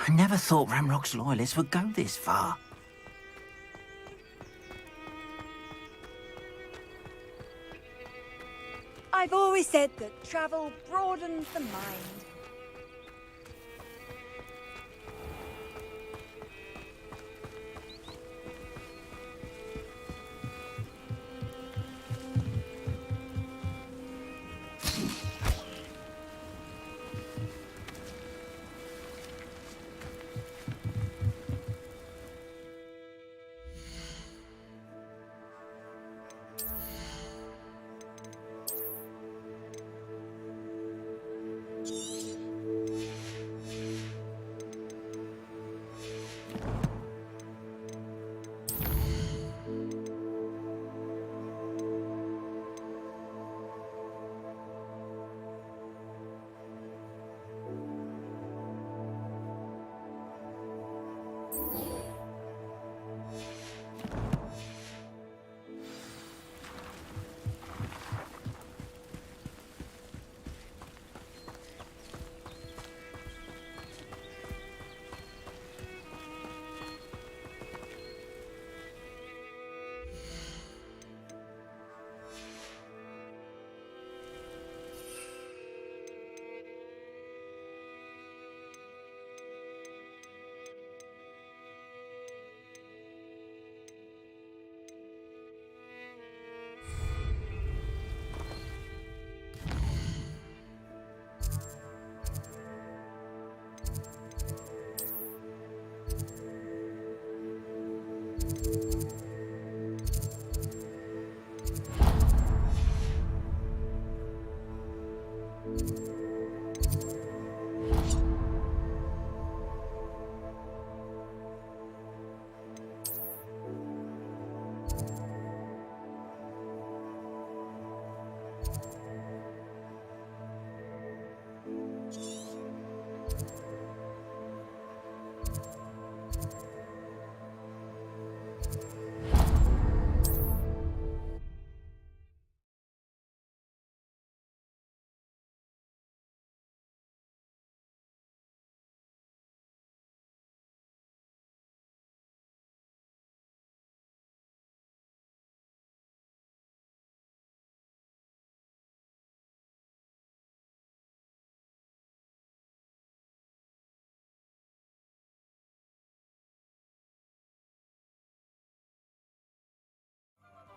I never thought Ramrock's loyalists would go this far. I've always said that travel broadens the mind.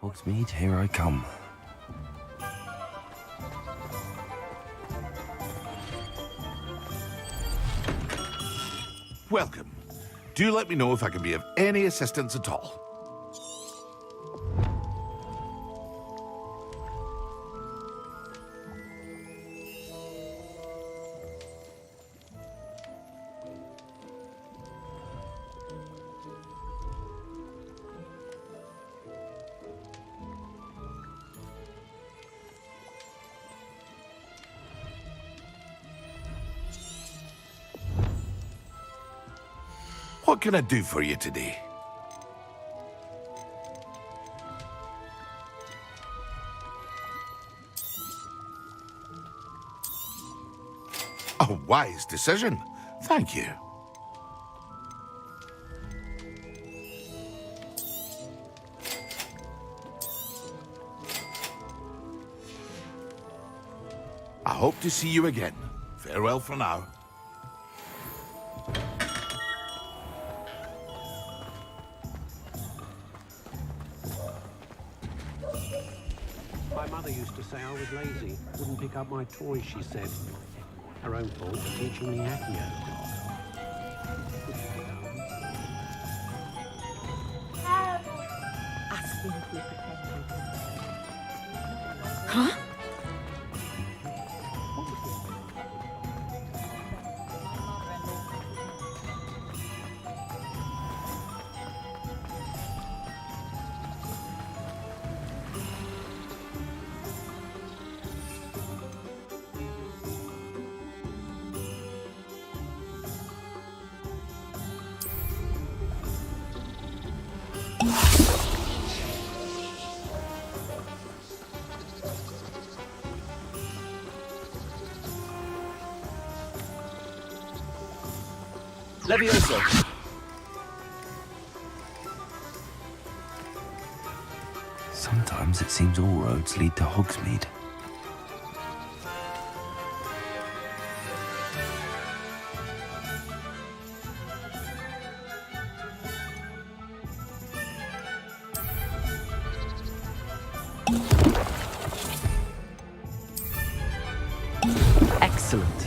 Hogsmeade, here I come. Welcome. Do let me know if I can be of any assistance at all. What can I do for you today? A wise decision. Thank you. I hope to see you again. Farewell for now. My mother used to say I was lazy, wouldn't pick up my toys, she said. Her own fault for teaching me Accio. Huh? Levioso. Sometimes it seems all roads lead to Hogsmeade. Excellent.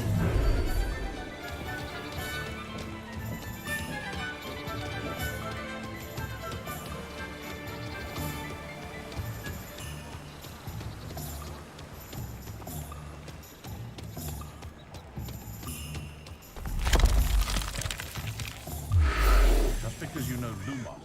Just because you know Lumos.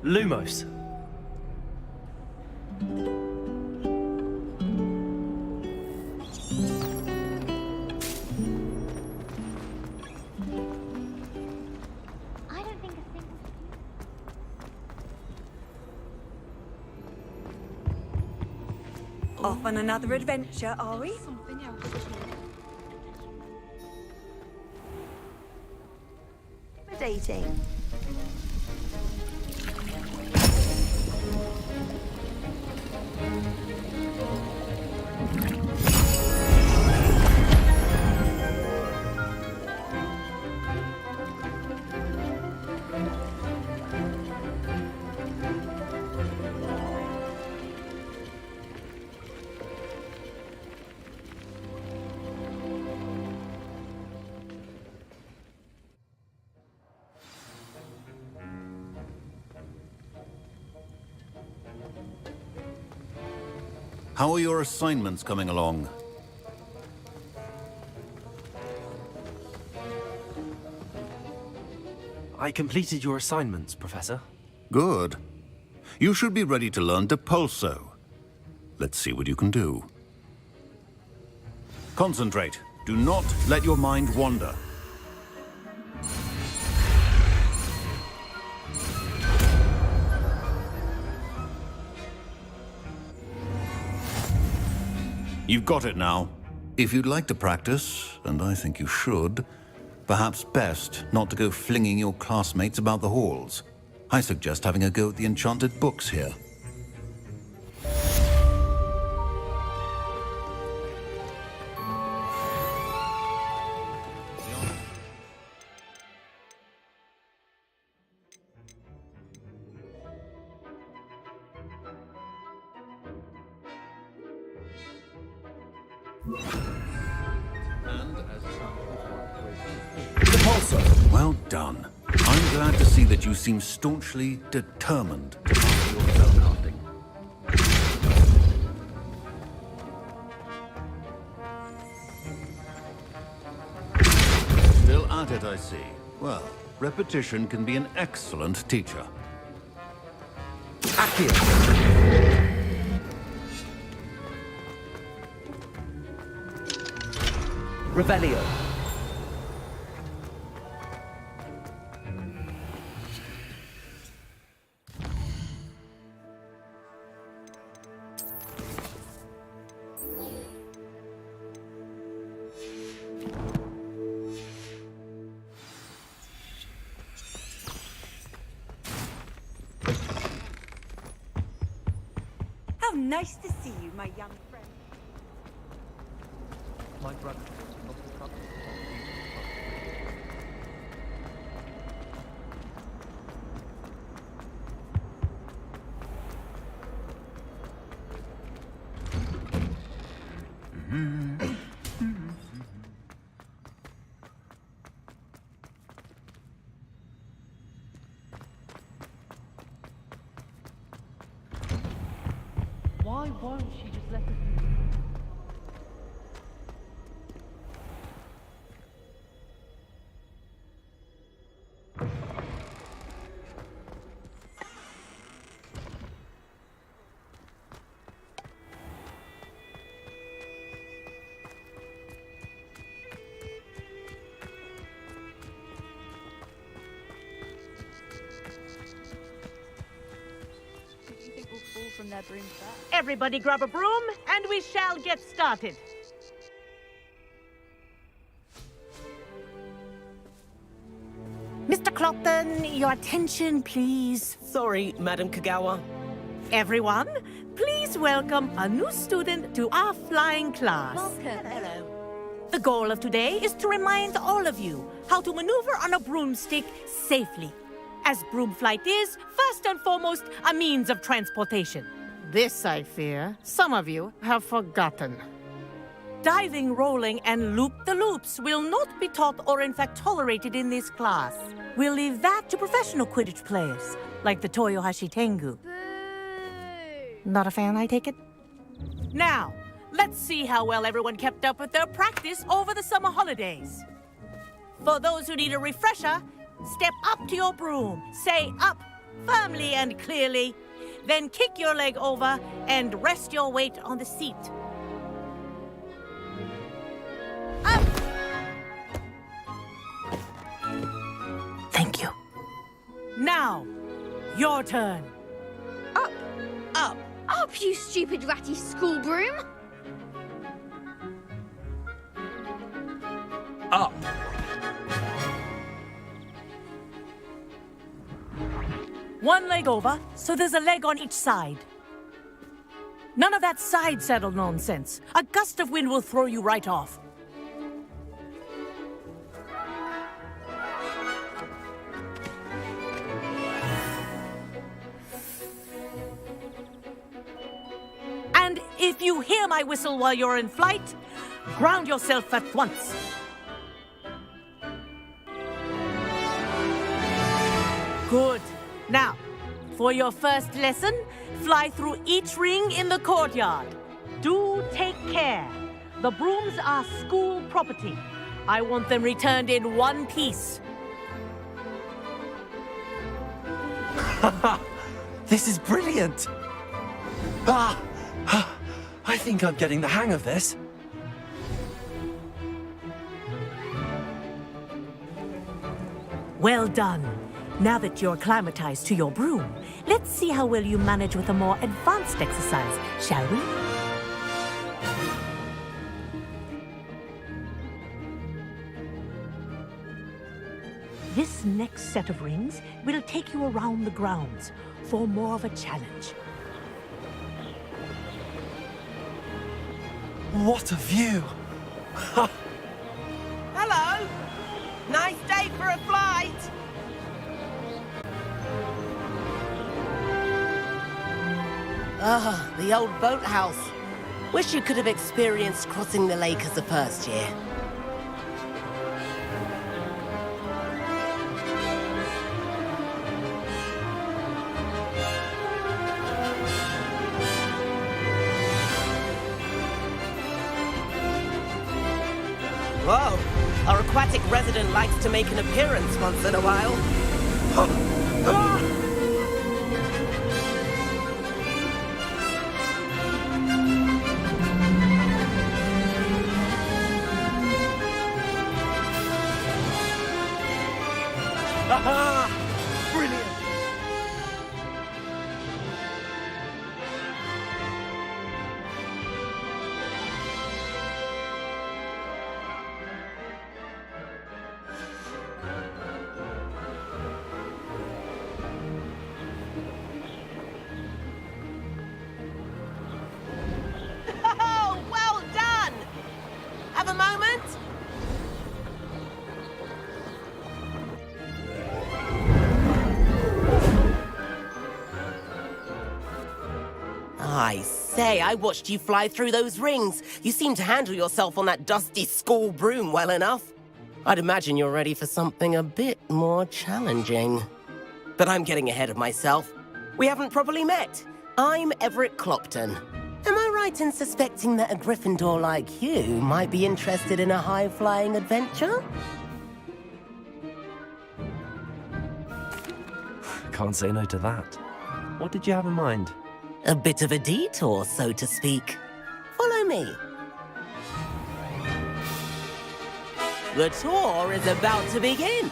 Lumos. I don't think a thing. Off on another adventure, are we? Something else. Dating. How are your assignments coming along? I completed your assignments, Professor. Good. You should be ready to learn Depulso. Let's see what you can do. Concentrate. Do not let your mind wander. You've got it now. If you'd like to practice, and I think you should, perhaps best not to go flinging your classmates about the halls. I suggest having a go at the enchanted books here. Well done. I'm glad to see that you seem staunchly determined to master your spellcasting. Still at it, I see. Well, repetition can be an excellent teacher. Accio. Revelio. Nice to see you, my young friend. My brother. Why won't she just let us... Do you think we'll fall from their broom first? Everybody grab a broom, and we shall get started. Mr. Clopton, your attention, please. Sorry, Madam Kagawa. Everyone, please welcome a new student to our flying class. Welcome. Hello. The goal of today is to remind all of you how to maneuver on a broomstick safely, as broom flight is, first and foremost, a means of transportation. This, I fear, some of you have forgotten. Diving, rolling, and loop-the-loops will not be taught or in fact tolerated in this class. We'll leave that to professional Quidditch players, like the Toyohashi Tengu. Boo! Not a fan, I take it? Now, let's see how well everyone kept up with their practice over the summer holidays. For those who need a refresher, step up to your broom, say up firmly and clearly, then kick your leg over and rest your weight on the seat. Up! Thank you. Now, your turn. Up! Up. Up, you stupid ratty school broom! Up! One leg over, so there's a leg on each side. None of that side saddle nonsense. A gust of wind will throw you right off. And if you hear my whistle while you're in flight, ground yourself at once. Good. Now, for your first lesson, fly through each ring in the courtyard. Do take care. The brooms are school property. I want them returned in one piece. This is brilliant! I think I'm getting the hang of this. Well done. Now that you're acclimatized to your broom, let's see how well you manage with a more advanced exercise, shall we? This next set of rings will take you around the grounds for more of a challenge. What a view! Hello. Nice day for a flight. Ah, the old boathouse. Wish you could have experienced crossing the lake as a first year. Whoa, our aquatic resident likes to make an appearance once in a while. Aha! Brilliant! say, I watched you fly through those rings. You seem to handle yourself on that dusty school broom well enough. I'd imagine you're ready for something a bit more challenging. But I'm getting ahead of myself. We haven't properly met. I'm Everett Clopton. Am I right in suspecting that a Gryffindor like you might be interested in a high-flying adventure? Can't say no to that. What did you have in mind? A bit of a detour, so to speak. Follow me. The tour is about to begin.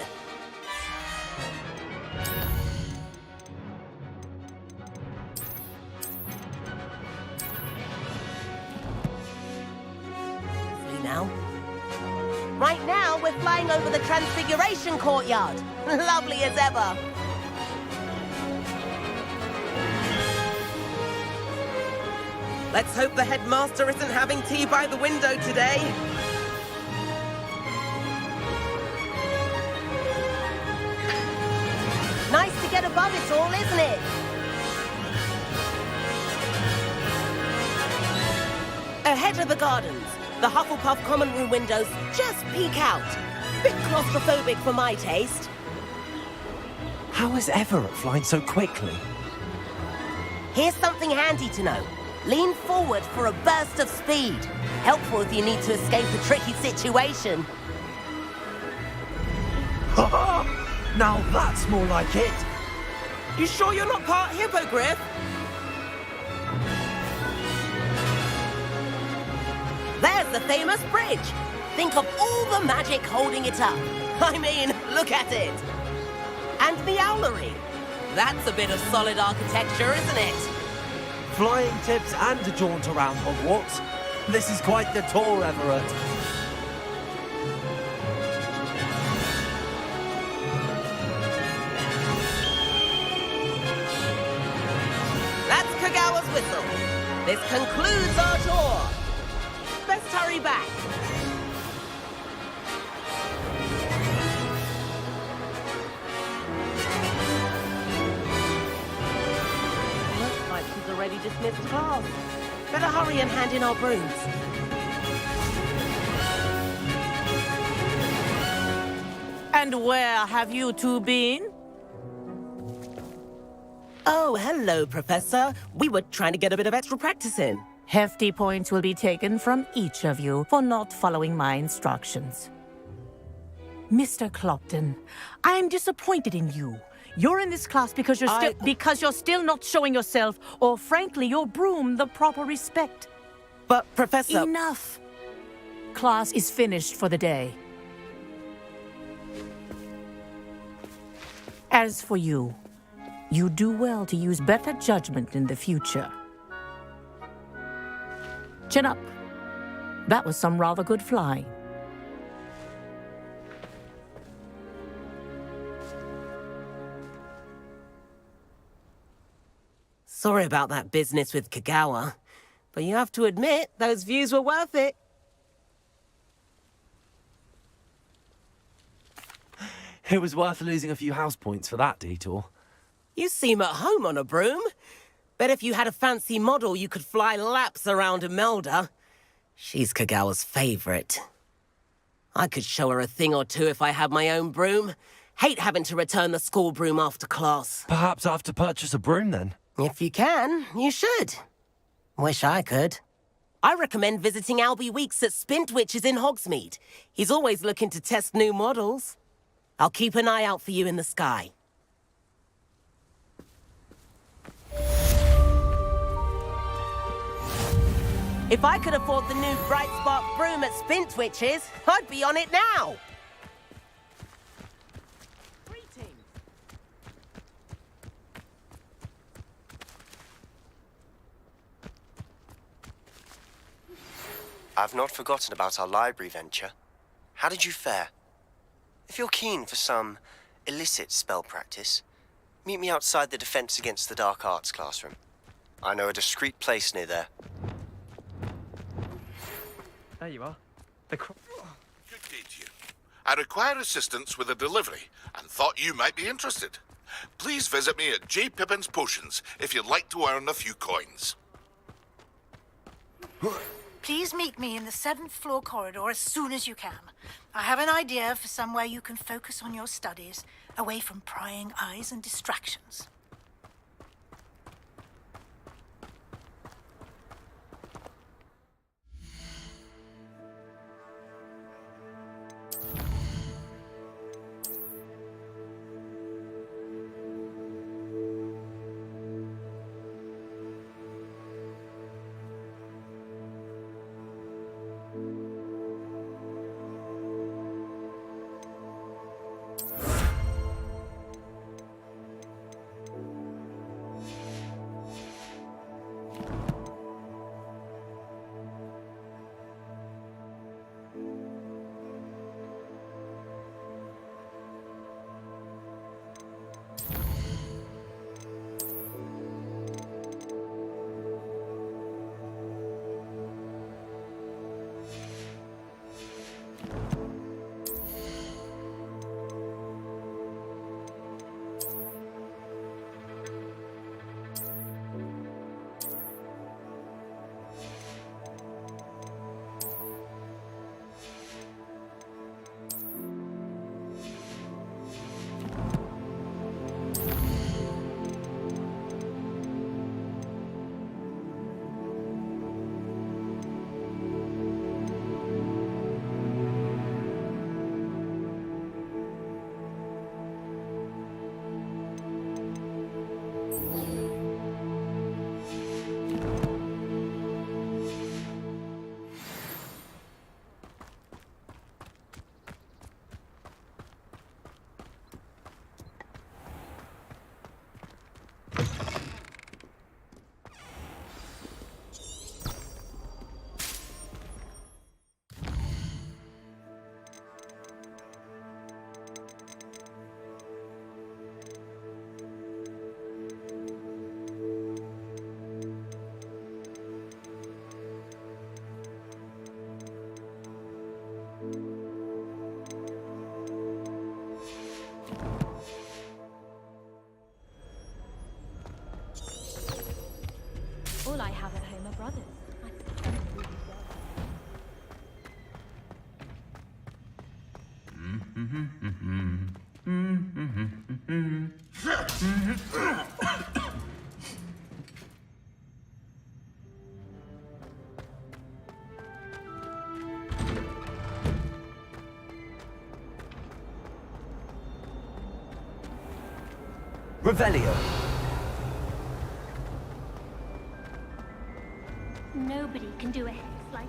See now? Right now, we're flying over the Transfiguration Courtyard. Lovely as ever. Let's hope the headmaster isn't having tea by the window today. Nice to get above it all, isn't it? Ahead of the gardens, the Hufflepuff common room windows just peek out. Bit claustrophobic for my taste. How is Everett flying so quickly? Here's something handy to know. Lean forward for a burst of speed. Helpful if you need to escape a tricky situation. Now that's more like it. You sure you're not part hippogriff? There's the famous bridge. Think of all the magic holding it up. I mean, look at it. And the owlery. That's a bit of solid architecture, isn't it? Flying tips and a jaunt around Hogwarts. This is quite the tour, Everett. That's Kagawa's whistle. This concludes our tour. Best hurry back. Looks like she's already dismissed class. Better hurry and hand in our brooms. And where have you two been? Oh, hello, Professor. We were trying to get a bit of extra practice in. Hefty points will be taken from each of you for not following my instructions. Mr. Clopton, I'm disappointed in you. You're in this class because you're still not showing yourself, or frankly, your broom, the proper respect. But, Professor... Enough. Class is finished for the day. As for you, you do well to use better judgment in the future. Chin up. That was some rather good flying. Sorry about that business with Kagawa, but you have to admit, those views were worth it. It was worth losing a few house points for that detour. You seem at home on a broom. Bet if you had a fancy model, you could fly laps around Imelda. She's Kagawa's favorite. I could show her a thing or two if I had my own broom. Hate having to return the school broom after class. Perhaps I have to purchase a broom then. If you can, you should. Wish I could. I recommend visiting Albie Weeks at Spintwitches in Hogsmeade. He's always looking to test new models. I'll keep an eye out for you in the sky. If I could afford the new Bright Spark broom at Spintwitches, I'd be on it now. Greetings. I've not forgotten about our library venture. How did you fare? If you're keen for some illicit spell practice, meet me outside the Defense Against the Dark Arts classroom. I know a discreet place near there. There you are. Good day to you. I require assistance with a delivery and thought you might be interested. Please visit me at J. Pippin's Potions if you'd like to earn a few coins. Please meet me in the 7th floor corridor as soon as you can. I have an idea for somewhere you can focus on your studies, away from prying eyes and distractions. All I have at home are brothers. Revelio. Nobody can do a hex like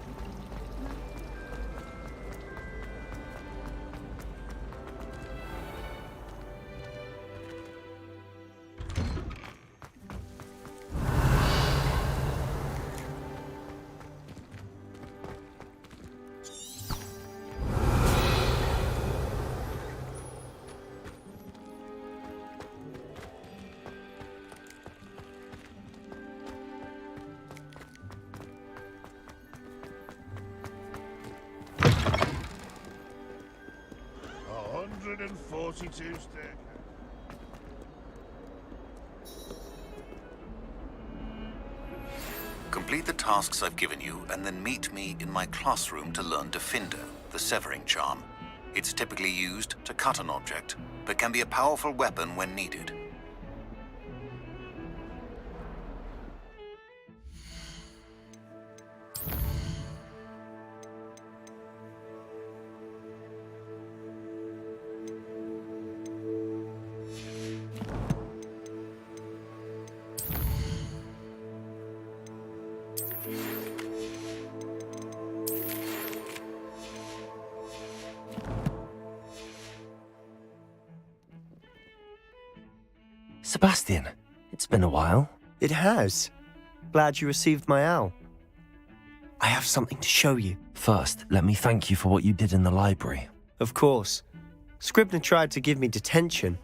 Complete the tasks I've given you, and then meet me in my classroom to learn Defindo, the severing charm. It's typically used to cut an object, but can be a powerful weapon when needed. Sebastian, it's been a while. It has. Glad you received my owl. I have something to show you. First, let me thank you for what you did in the library. Of course. Scribner tried to give me detention,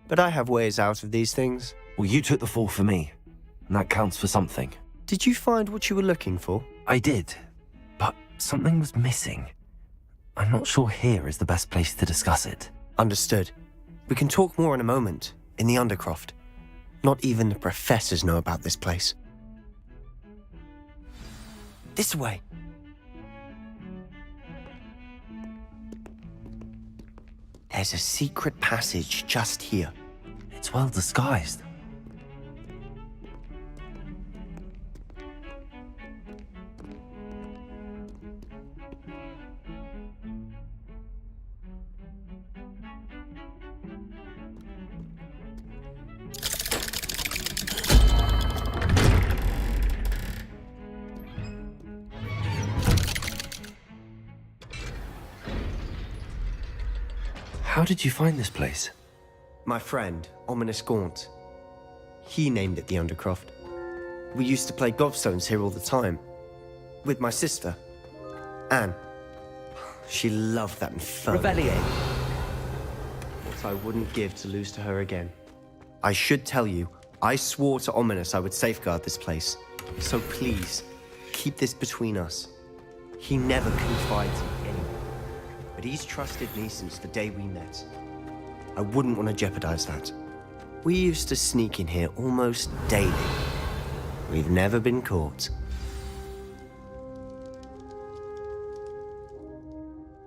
but I have ways out of these things. Well, you took the fall for me, and that counts for something. Did you find what you were looking for? I did, but something was missing. I'm not sure here is the best place to discuss it. Understood. We can talk more in a moment, in the Undercroft. Not even the professors know about this place. This way. There's a secret passage just here. It's well disguised. How did you find this place? My friend, Ominous Gaunt. He named it the Undercroft. We used to play gobstones here all the time. With my sister, Anne. She loved that infernal. Revellier. What I wouldn't give to lose to her again. I should tell you, I swore to Ominous I would safeguard this place. So please, keep this between us. He never confides in anyone. But he's trusted me since the day we met. I wouldn't want to jeopardize that. We used to sneak in here almost daily. We've never been caught.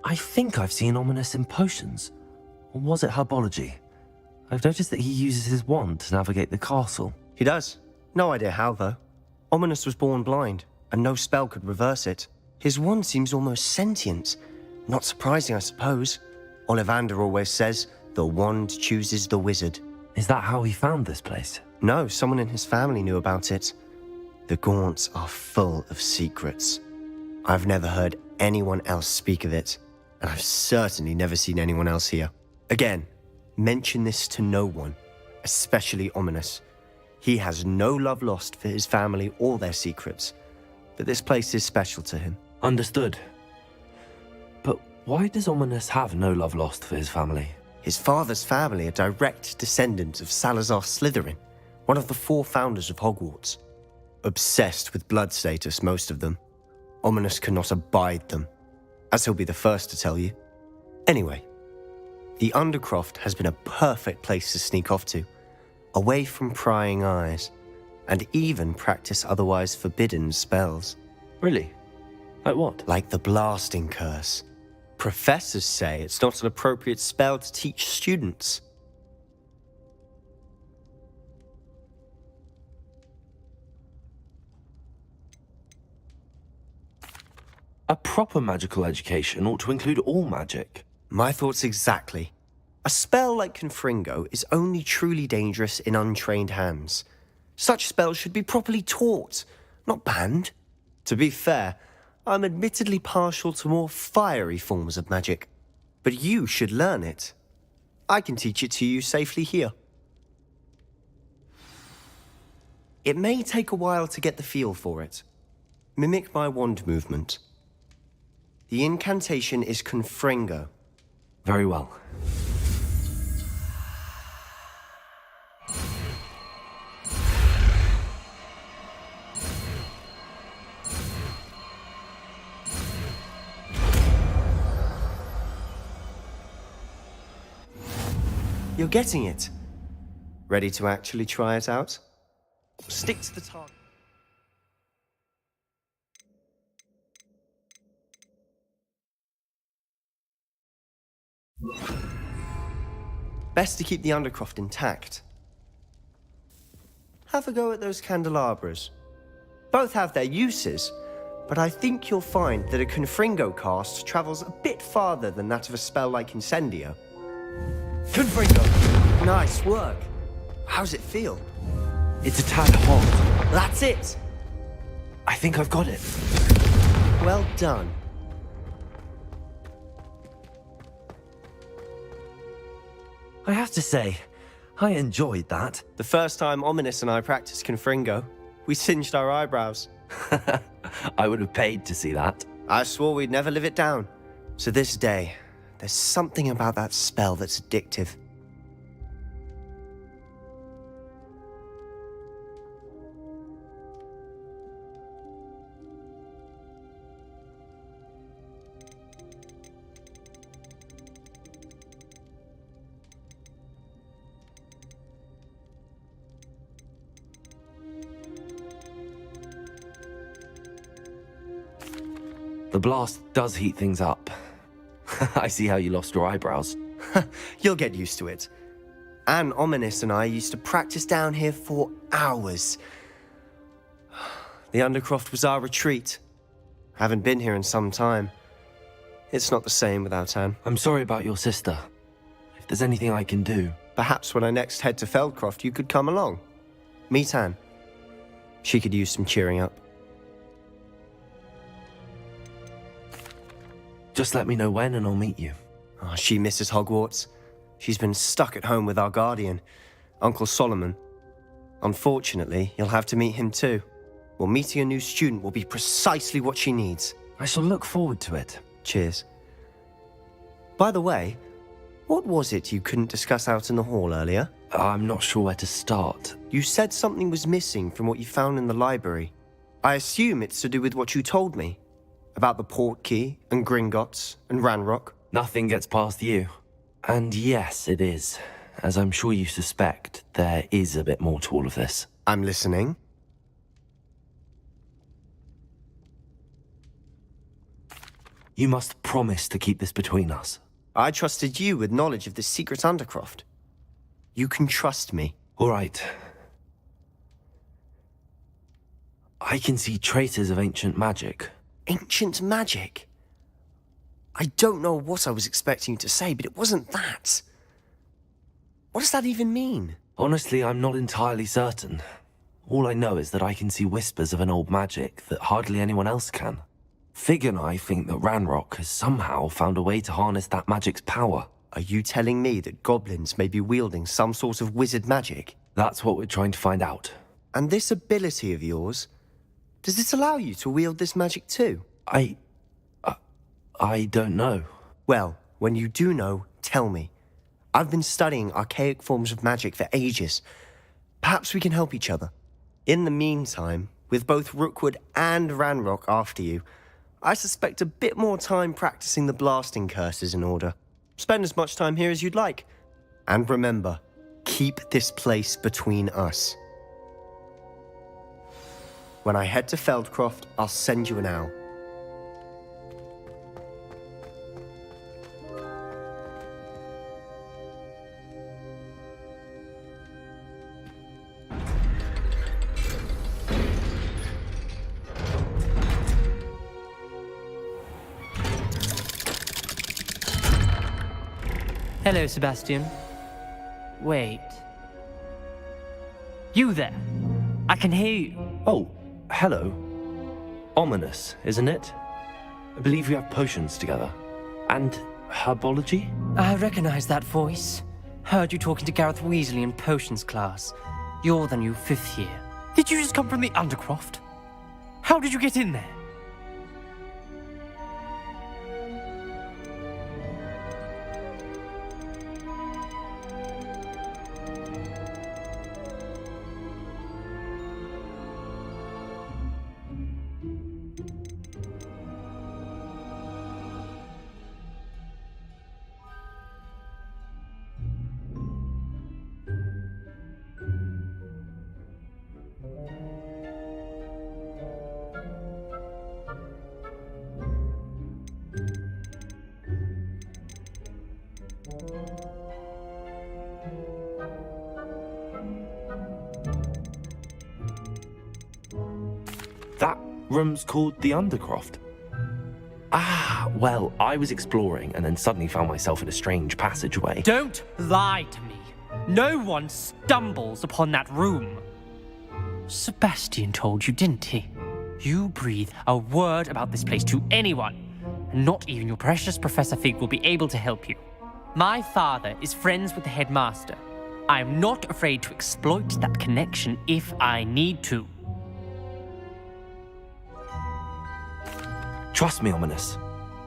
I think I've seen Ominous in potions. Or was it herbology? I've noticed that he uses his wand to navigate the castle. He does. No idea how, though. Ominous was born blind, and no spell could reverse it. His wand seems almost sentient. Not surprising, I suppose. Ollivander always says, the wand chooses the wizard. Is that how he found this place? No, someone in his family knew about it. The Gaunts are full of secrets. I've never heard anyone else speak of it, and I've certainly never seen anyone else here. Again, mention this to no one, especially Ominous. He has no love lost for his family or their secrets, but this place is special to him. Understood. But why does Ominous have no love lost for his family? His father's family are direct descendants of Salazar Slytherin, one of the 4 founders of Hogwarts. Obsessed with blood status, most of them. Ominous cannot abide them, as he'll be the first to tell you. Anyway, the Undercroft has been a perfect place to sneak off to, away from prying eyes, and even practice otherwise forbidden spells. Really? Like what? Like the Blasting Curse. Professors say it's not an appropriate spell to teach students. A proper magical education ought to include all magic. My thoughts exactly. A spell like Confringo is only truly dangerous in untrained hands. Such spells should be properly taught, not banned. To be fair, I'm admittedly partial to more fiery forms of magic, but you should learn it. I can teach it to you safely here. It may take a while to get the feel for it. Mimic my wand movement. The incantation is Confringo. Very well. You're getting it. Ready to actually try it out? Stick to the target. Best to keep the Undercroft intact. Have a go at those candelabras. Both have their uses, but I think you'll find that a Confringo cast travels a bit farther than that of a spell like Incendio. Confringo! Nice work. How's it feel? It's a tad hot. That's it! I think I've got it. Well done. I have to say, I enjoyed that. The first time Ominous and I practiced Confringo, we singed our eyebrows. I would have paid to see that. I swore we'd never live it down. To this day, there's something about that spell that's addictive. The blast does heat things up. I see how you lost your eyebrows. You'll get used to it. Anne, Ominous, and I used to practice down here for hours. The Undercroft was our retreat. Haven't been here in some time. It's not the same without Anne. I'm sorry about your sister. If there's anything I can do... Perhaps when I next head to Feldcroft, you could come along. Meet Anne. She could use some cheering up. Just let me know when and I'll meet you. Oh, she misses Hogwarts. She's been stuck at home with our guardian, Uncle Solomon. Unfortunately, you'll have to meet him too. Well, meeting a new student will be precisely what she needs. I shall look forward to it. Cheers. By the way, what was it you couldn't discuss out in the hall earlier? I'm not sure where to start. You said something was missing from what you found in the library. I assume it's to do with what you told me. About the Portkey, and Gringotts, and Ranrock. Nothing gets past you. And yes, it is. As I'm sure you suspect, there is a bit more to all of this. I'm listening. You must promise to keep this between us. I trusted you with knowledge of the secret Undercroft. You can trust me. All right. I can see traces of ancient magic. Ancient magic? I don't know what I was expecting you to say, but it wasn't that. What does that even mean? Honestly, I'm not entirely certain. All I know is that I can see whispers of an old magic that hardly anyone else can. Fig and I think that Ranrock has somehow found a way to harness that magic's power. Are you telling me that goblins may be wielding some sort of wizard magic? That's what we're trying to find out. And this ability of yours, does it allow you to wield this magic too? I don't know. Well, when you do know, tell me. I've been studying archaic forms of magic for ages. Perhaps we can help each other. In the meantime, with both Rookwood and Ranrock after you, I suspect a bit more time practicing the blasting curses in order. Spend as much time here as you'd like. And remember, keep this place between us. When I head to Feldcroft, I'll send you an owl. Hello, Sebastian. Wait. You there? I can hear you. Oh, hello. Ominous, isn't it? I believe we have potions together. And herbology? I recognize that voice. Heard you talking to Gareth Weasley in potions class. You're the new 5th year. Did you just come from the Undercroft? How did you get in there? That room's called the Undercroft. Ah, well, I was exploring and then suddenly found myself in a strange passageway. Don't lie to me. No one stumbles upon that room. Sebastian told you, didn't he? You breathe a word about this place to anyone, and not even your precious Professor Fig will be able to help you. My father is friends with the headmaster. I am not afraid to exploit that connection if I need to. Trust me, Ominous.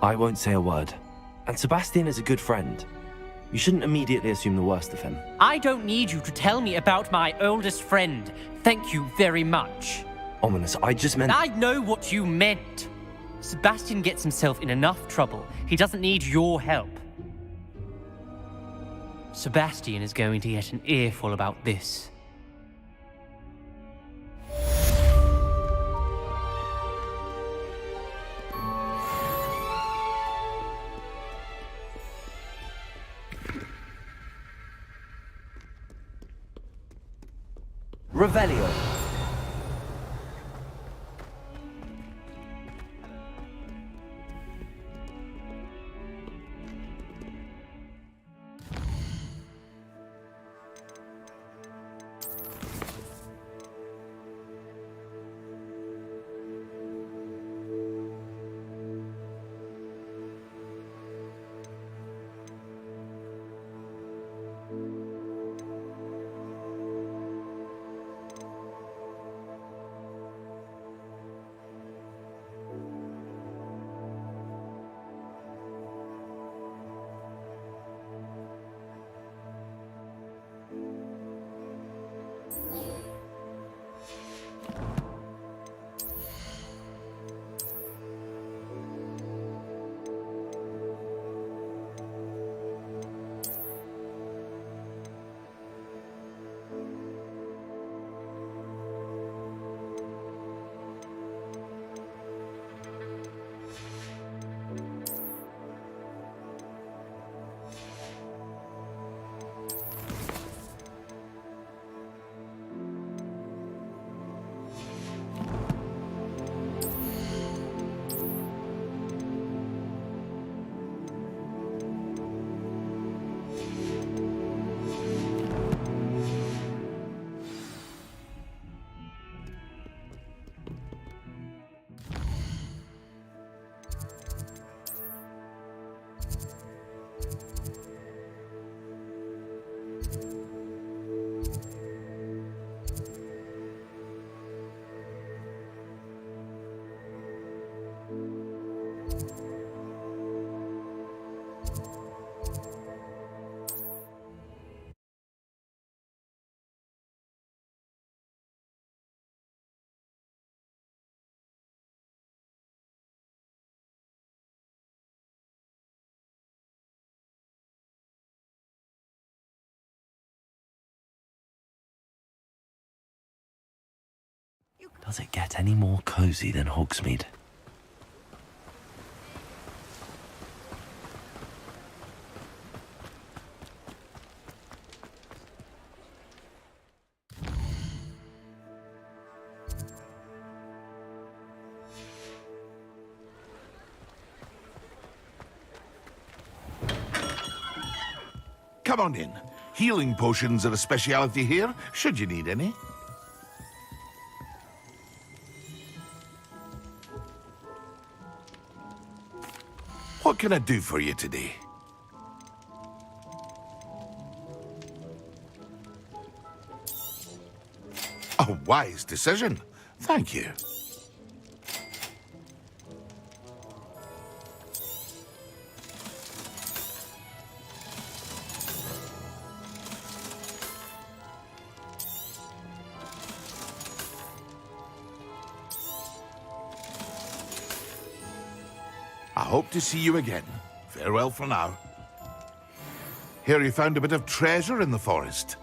I won't say a word. And Sebastian is a good friend. You shouldn't immediately assume the worst of him. I don't need you to tell me about my oldest friend. Thank you very much. Ominous, I just meant... I know what you meant. Sebastian gets himself in enough trouble. He doesn't need your help. Sebastian is going to get an earful about this. Revelio. Does it get any more cozy than Hogsmeade? Come on in. Healing potions are a speciality here, should you need any. What can I do for you today? A wise decision. Thank you. I hope to see you again. Farewell for now. Hear you found a bit of treasure in the forest.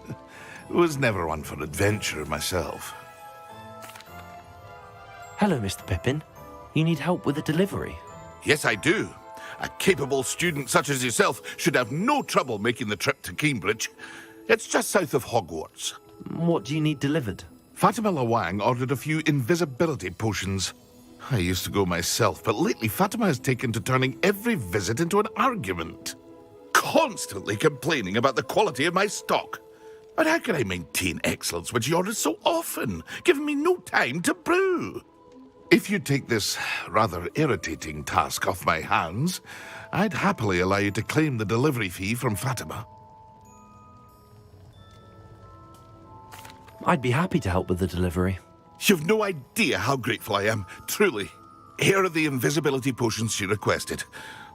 Was never one for adventure myself. Hello, Mr. Pippin. You need help with a delivery? Yes, I do. A capable student such as yourself should have no trouble making the trip to Cambridge. It's just south of Hogwarts. What do you need delivered? Fatima Lawang ordered a few invisibility potions. I used to go myself, but lately Fatima has taken to turning every visit into an argument. Constantly complaining about the quality of my stock. But how can I maintain excellence when she orders so often, giving me no time to brew? If you take this rather irritating task off my hands, I'd happily allow you to claim the delivery fee from Fatima. I'd be happy to help with the delivery. You've no idea how grateful I am, truly. Here are the invisibility potions she requested.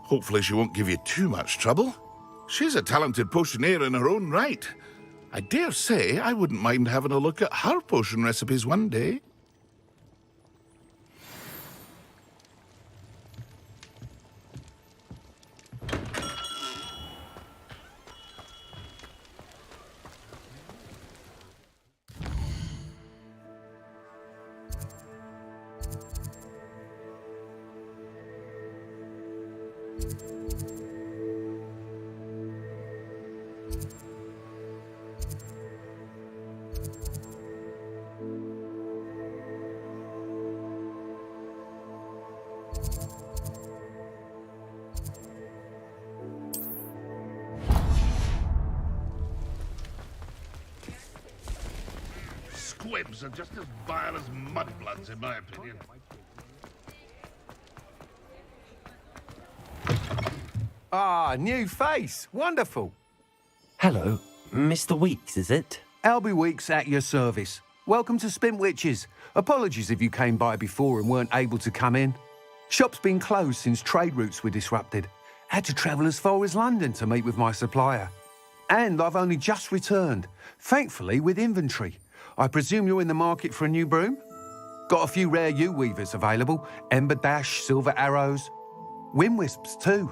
Hopefully she won't give you too much trouble. She's a talented potioneer in her own right. I dare say I wouldn't mind having a look at her potion recipes one day. squibs are just as vile as mudbloods, in my opinion. Ah, new face. Wonderful. Hello, Mr. Weeks, is it? Albie Weeks at your service. Welcome to Spin Witches. Apologies if you came by before and weren't able to come in. Shop's been closed since trade routes were disrupted. Had to travel as far as London to meet with my supplier. And I've only just returned, thankfully with inventory. I presume you're in the market for a new broom? Got a few rare yew-weavers available. Ember Dash, Silver Arrows. Wind Wisps too.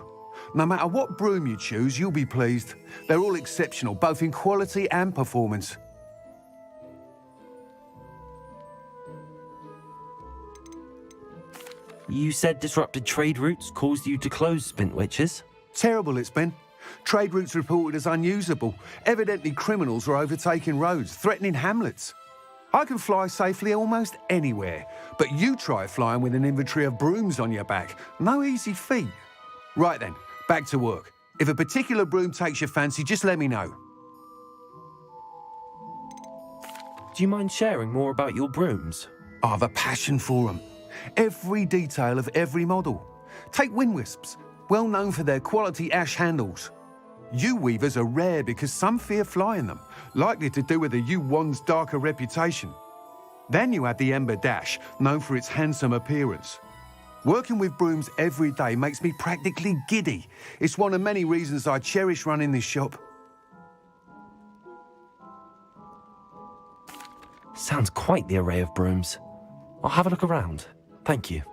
No matter what broom you choose, you'll be pleased. They're all exceptional, both in quality and performance. You said disrupted trade routes caused you to close Spin Witches? Terrible it's been. Trade routes reported as unusable. Evidently criminals were overtaking roads, threatening hamlets. I can fly safely almost anywhere, but you try flying with an inventory of brooms on your back. No easy feat. Right then, back to work. If a particular broom takes your fancy, just let me know. Do you mind sharing more about your brooms? I have a passion for them. Every detail of every model. Take Wind Wisps, well known for their quality ash handles. Yew weavers are rare because some fear flying them, likely to do with the yew wand's darker reputation. Then you have the Ember Dash, known for its handsome appearance. Working with brooms every day makes me practically giddy. It's one of many reasons I cherish running this shop. Sounds quite the array of brooms. I'll have a look around. Thank you.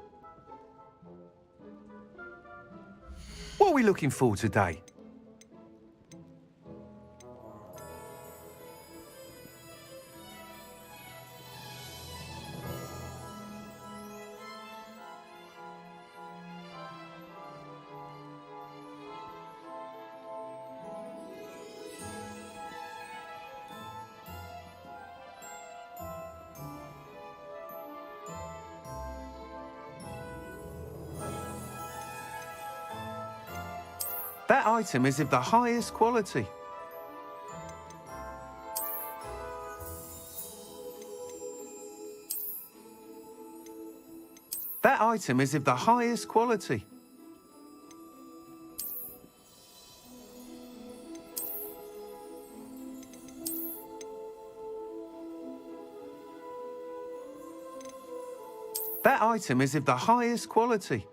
What are we looking for today? That item is of the highest quality. That item is of the highest quality. That item is of the highest quality.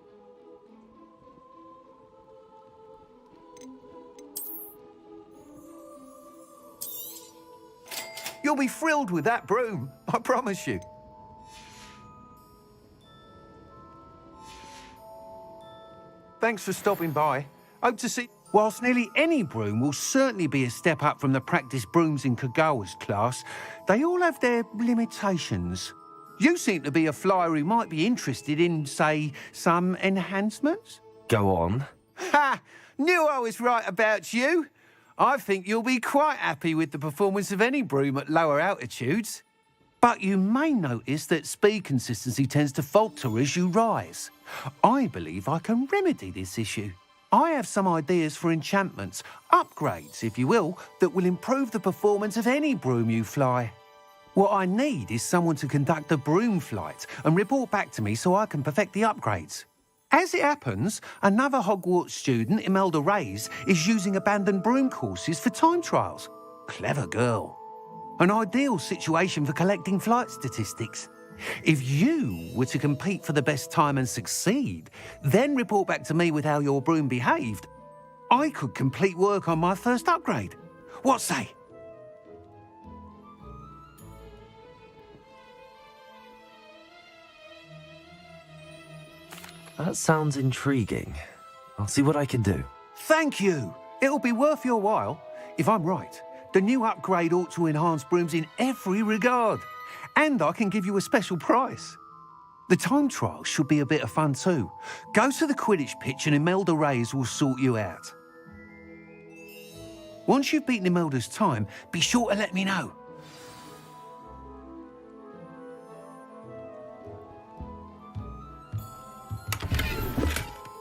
You'll be thrilled with that broom, I promise you. Thanks for stopping by. Hope to see... Whilst nearly any broom will certainly be a step up from the practice brooms in Kagawa's class, they all have their limitations. You seem to be a flyer who might be interested in, say, some enhancements? Go on. Ha! Knew I was right about you. I think you'll be quite happy with the performance of any broom at lower altitudes. But you may notice that speed consistency tends to falter as you rise. I believe I can remedy this issue. I have some ideas for enchantments, upgrades, if you will, that will improve the performance of any broom you fly. What I need is someone to conduct a broom flight and report back to me so I can perfect the upgrades. As it happens, another Hogwarts student, Imelda Reyes, is using abandoned broom courses for time trials. Clever girl. An ideal situation for collecting flight statistics. If you were to compete for the best time and succeed, then report back to me with how your broom behaved, I could complete work on my first upgrade. What say? That sounds intriguing. I'll see what I can do. Thank you. It'll be worth your while. If I'm right, the new upgrade ought to enhance brooms in every regard. And I can give you a special price. The time trial should be a bit of fun too. Go to the Quidditch pitch and Imelda Reyes will sort you out. Once you've beaten Imelda's time, be sure to let me know.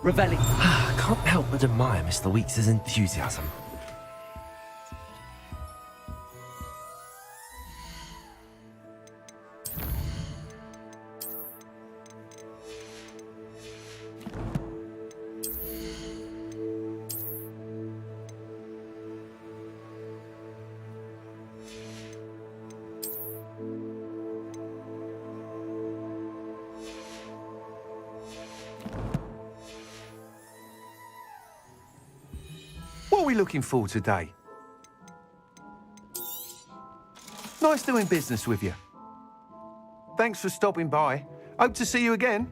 Revelli. I can't help but admire Mr. Weeks' enthusiasm. we looking for today? Nice doing business with you. Thanks for stopping by. Hope to see you again.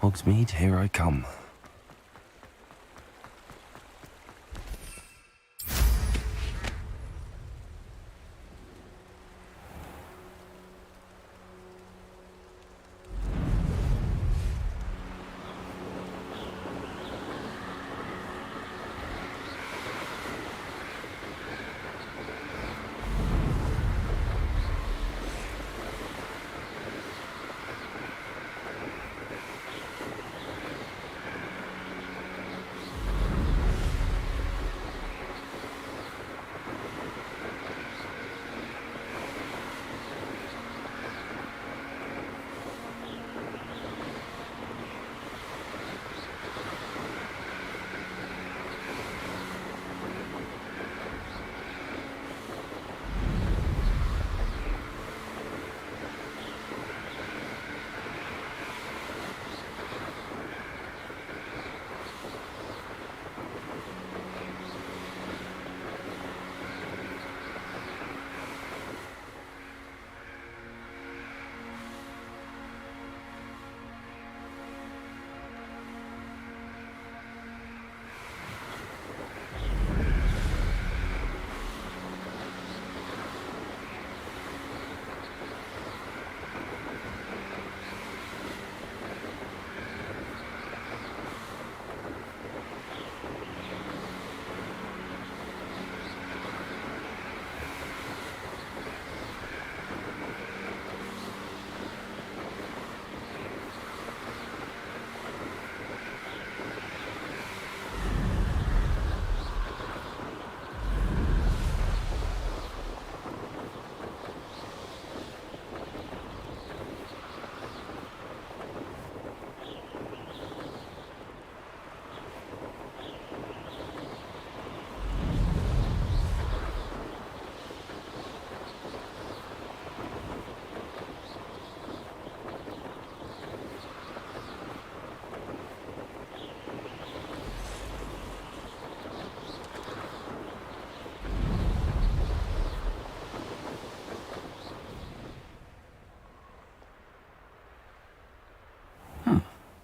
Hogsmeade, here I come.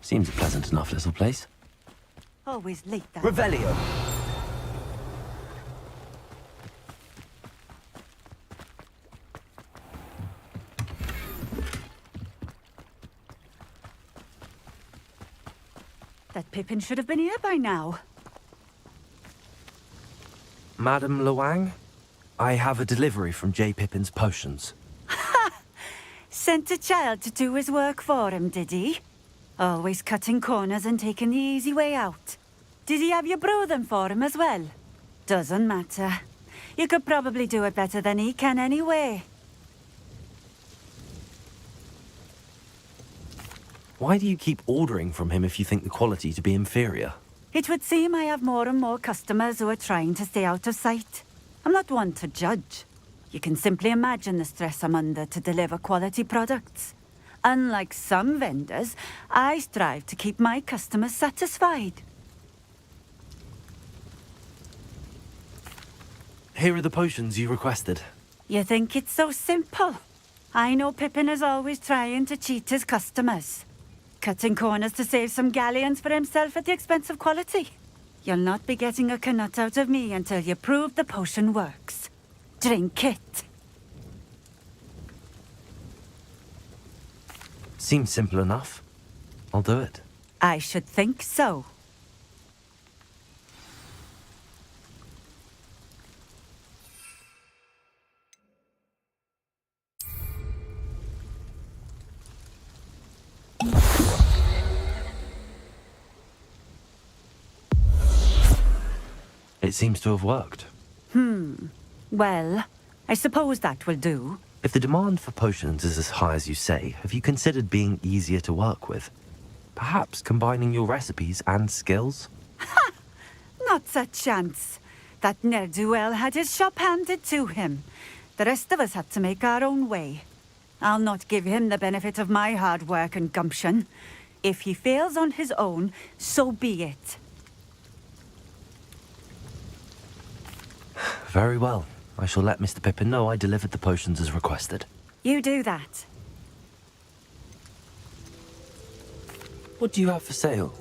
Seems a pleasant enough little place. Always late that. Revelio. That Pippin should have been here by now. Madam Luang, I have a delivery from J. Pippin's potions. Sent a child to do his work for him, did he? Always cutting corners and taking the easy way out. Did he have you brew them for him as well? Doesn't matter. You could probably do it better than he can anyway. Why do you keep ordering from him if you think the quality to be inferior? It would seem I have more and more customers who are trying to stay out of sight. I'm not one to judge. You can simply imagine the stress I'm under to deliver quality products. Unlike some vendors, I strive to keep my customers satisfied. Here are the potions you requested. You think it's so simple? I know Pippin is always trying to cheat his customers. Cutting corners to save some galleons for himself at the expense of quality. You'll not be getting a canut out of me until you prove the potion works. Drink it. Seems simple enough. I'll do it. I should think so. It seems to have worked. Well, I suppose that will do. If the demand for potions is as high as you say, have you considered being easier to work with? Perhaps combining your recipes and skills? Not a chance. That ne'er-do-well had his shop handed to him. The rest of us had to make our own way. I'll not give him the benefit of my hard work and gumption. If he fails on his own, so be it. Very well. I shall let Mr. Pippin know I delivered the potions as requested. You do that. What do you have for sale?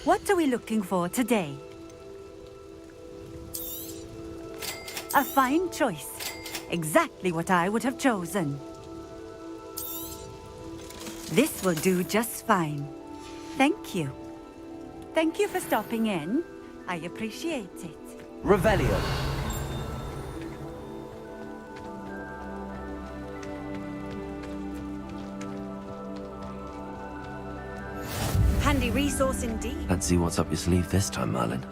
What are we looking for today? A fine choice. Exactly what I would have chosen. This will do just fine. Thank you. Thank you for stopping in. I appreciate it. Revelio. Handy resource indeed. Let's see what's up your sleeve this time, Merlin.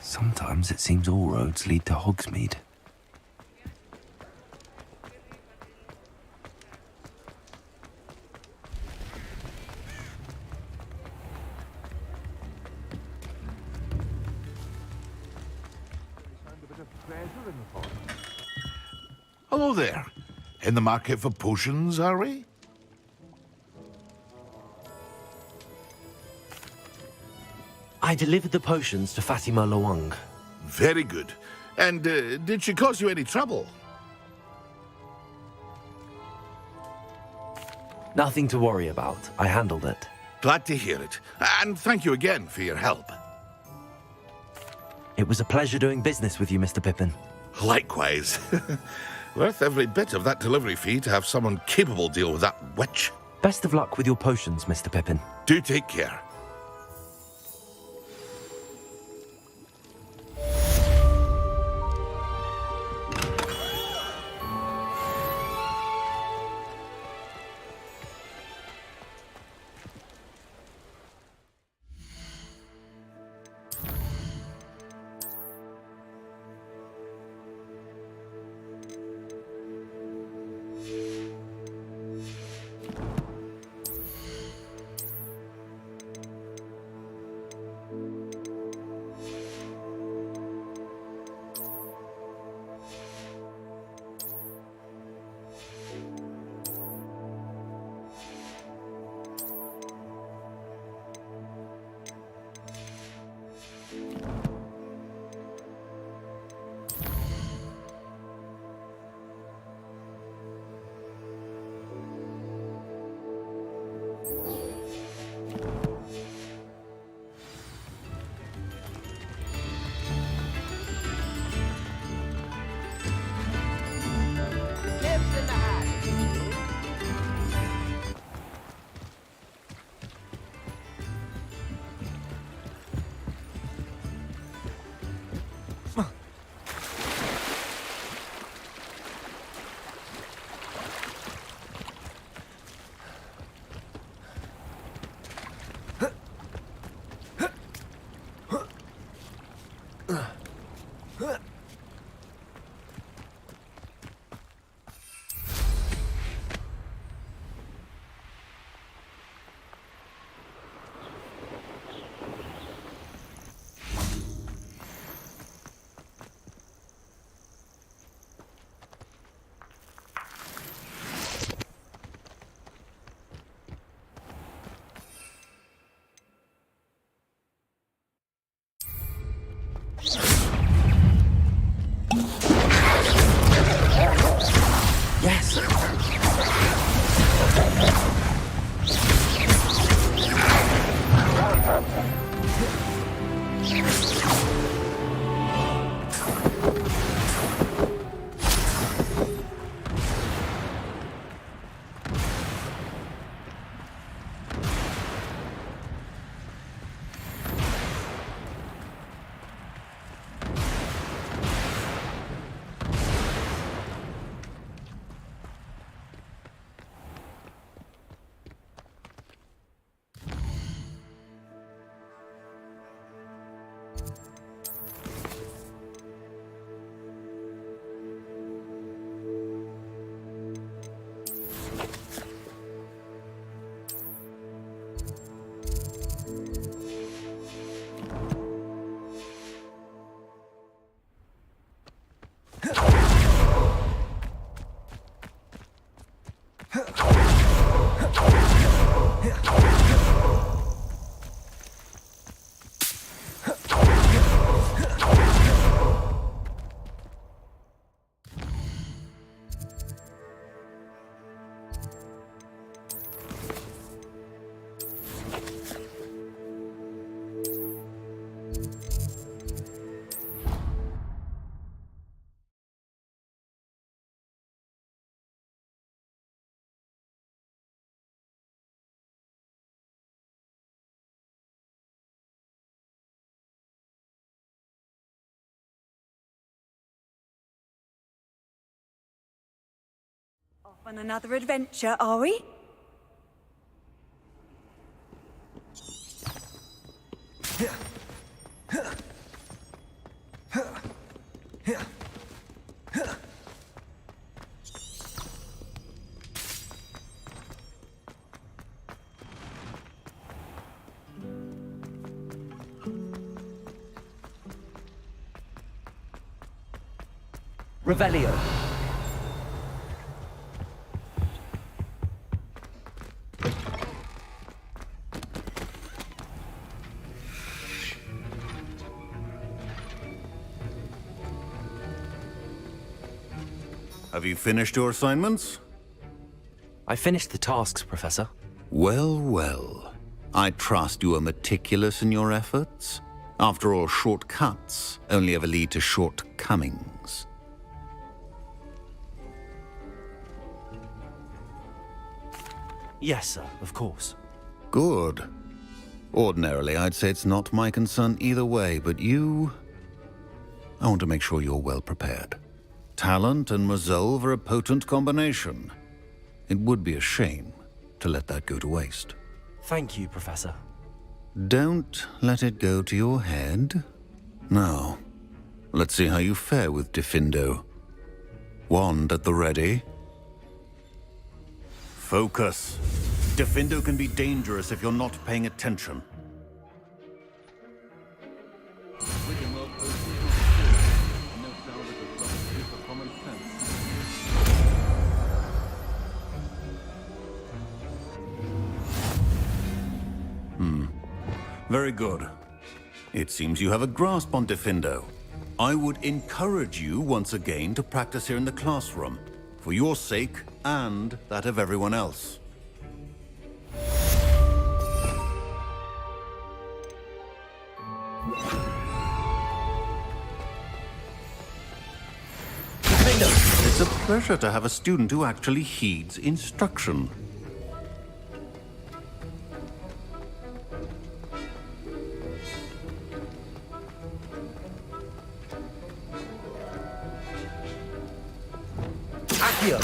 Sometimes it seems all roads lead to Hogsmeade. Hello there. In the market for potions, are we? I delivered the potions to Fatima Lawang. Very good. And did she cause you any trouble? Nothing to worry about. I handled it. Glad to hear it. And thank you again for your help. It was a pleasure doing business with you, Mr. Pippin. Likewise. Worth every bit of that delivery fee to have someone capable deal with that witch. Best of luck with your potions, Mr. Pippin. Do take care. Yes! Off on another adventure, are we? Revelio. Have you finished your assignments? I finished the tasks, Professor. Well, well. I trust you are meticulous in your efforts. After all, shortcuts only ever lead to shortcomings. Yes, sir, of course. Good. Ordinarily, I'd say it's not my concern either way, but you... I want to make sure you're well prepared. Talent and resolve are a potent combination. It would be a shame to let that go to waste. Thank you, Professor. Don't let it go to your head. Now, let's see how you fare with Diffindo. Wand at the ready. Focus. Diffindo can be dangerous if you're not paying attention. Very good. It seems you have a grasp on Diffindo. I would encourage you once again to practice here in the classroom, for your sake and that of everyone else. It's a pleasure to have a student who actually heeds instruction. Accio.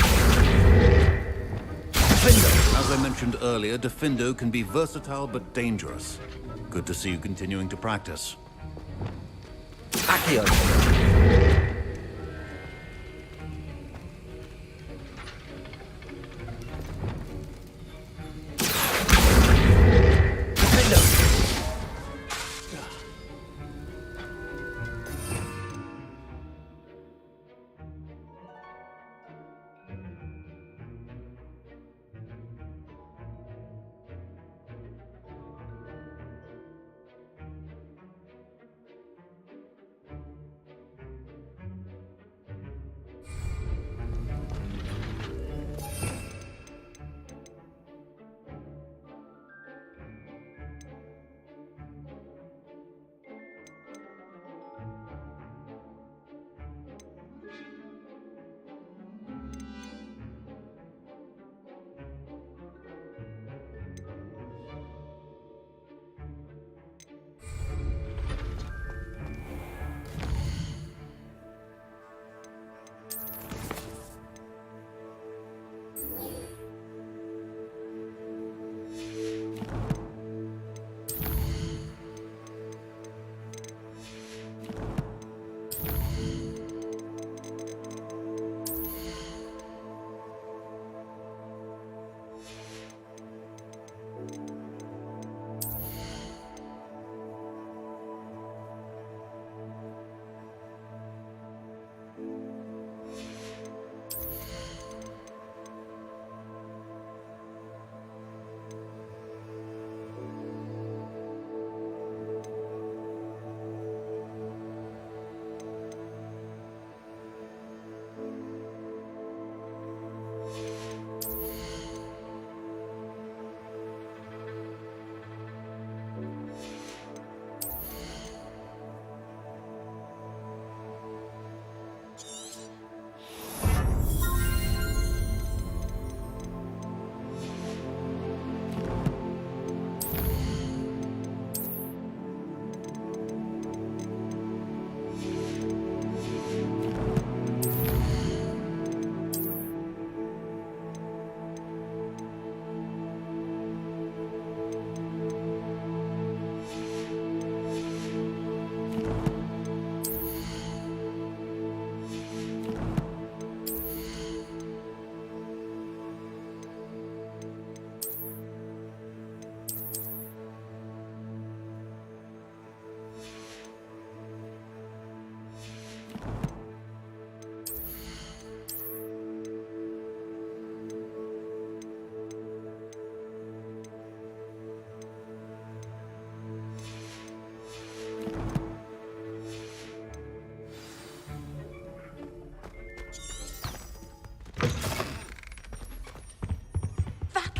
Diffindo. As I mentioned earlier, Diffindo can be versatile but dangerous. Good to see you continuing to practice. Accio.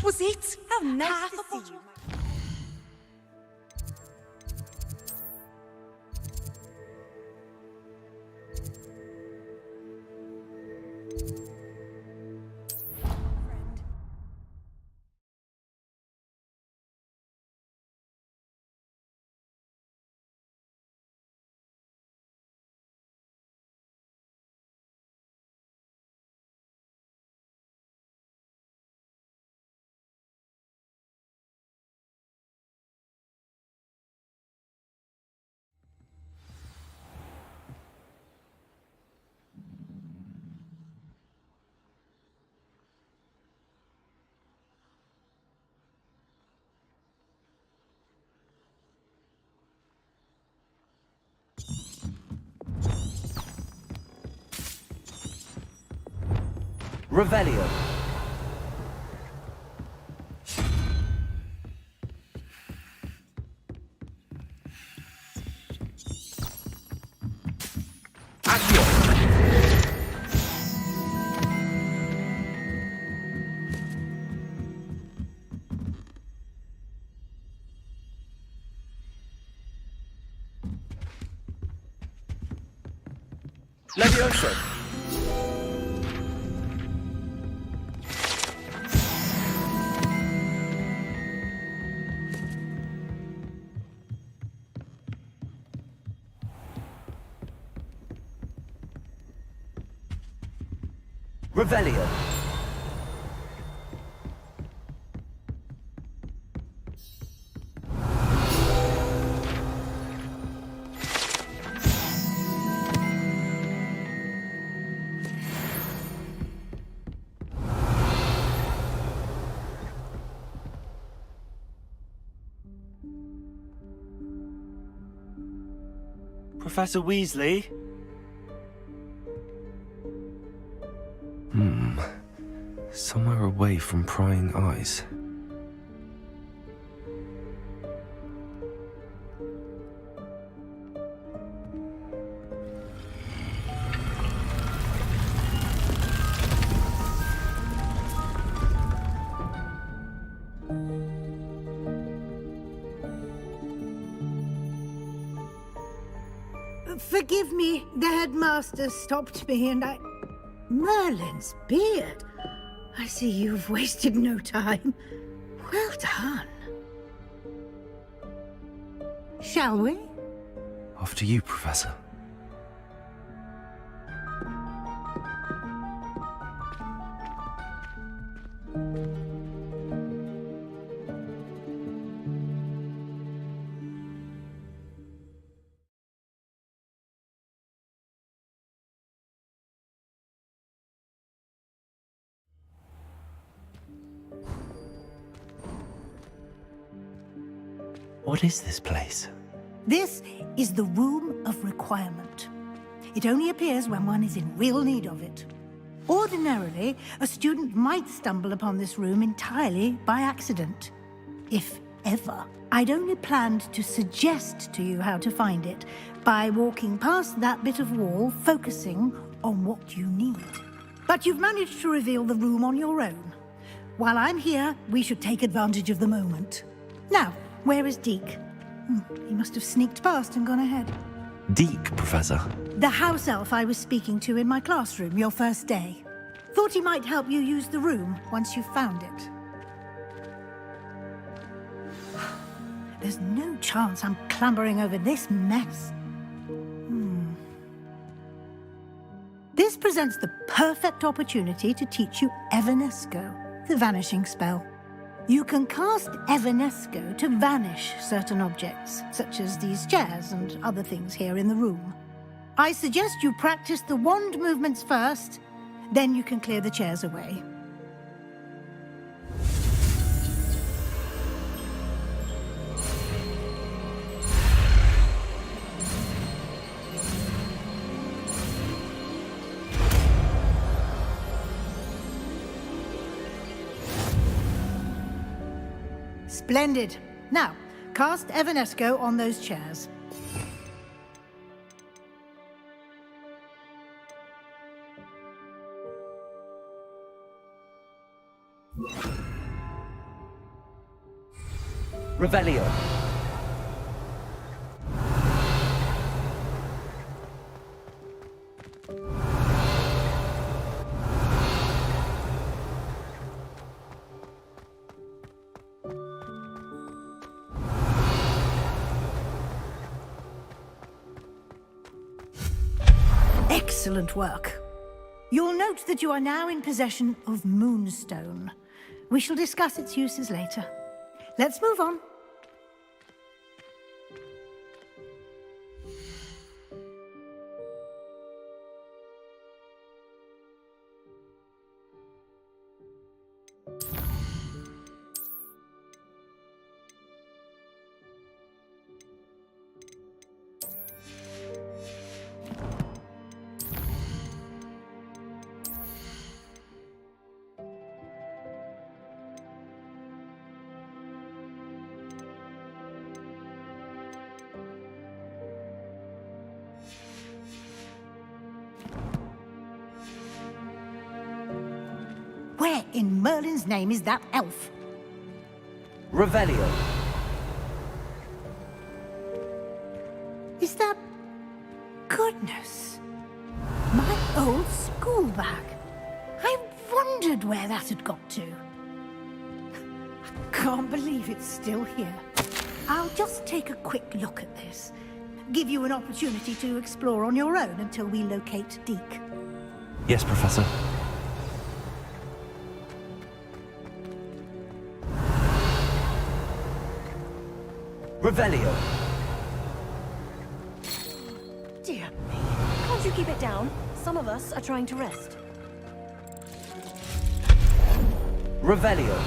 Was it? How nice to see you. Revelio. Accio. Levioso. Revelio. Professor Weasley? Somewhere away from prying eyes. Forgive me, the headmaster stopped me and I... Merlin's beard. I see you've wasted no time. Well done. Shall we? After you, Professor. What is this place? This is the Room of Requirement. It only appears when one is in real need of it. Ordinarily, a student might stumble upon this room entirely by accident. If ever. I'd only planned to suggest to you how to find it by walking past that bit of wall, focusing on what you need. But you've managed to reveal the room on your own. While I'm here, we should take advantage of the moment. Now, where is Deke? He must have sneaked past and gone ahead. Deke, Professor. The house elf I was speaking to in my classroom your first day. Thought he might help you use the room once you found it. There's no chance I'm clambering over this mess. This presents the perfect opportunity to teach you Evanesco, the vanishing spell. You can cast Evanesco to vanish certain objects, such as these chairs and other things here in the room. I suggest you practice the wand movements first, then you can clear the chairs away. Splendid. Now, cast Evanesco on those chairs. Revelio. Excellent work. You'll note that you are now in possession of Moonstone. We shall discuss its uses later. Let's move on. Where in Merlin's name is that elf? Revelio. Is that... Goodness. My old school bag. I wondered where that had got to. I can't believe it's still here. I'll just take a quick look at this. Give you an opportunity to explore on your own until we locate Deke. Yes, Professor. Revelio. Dear me. Can't you keep it down? Some of us are trying to rest. Revelio.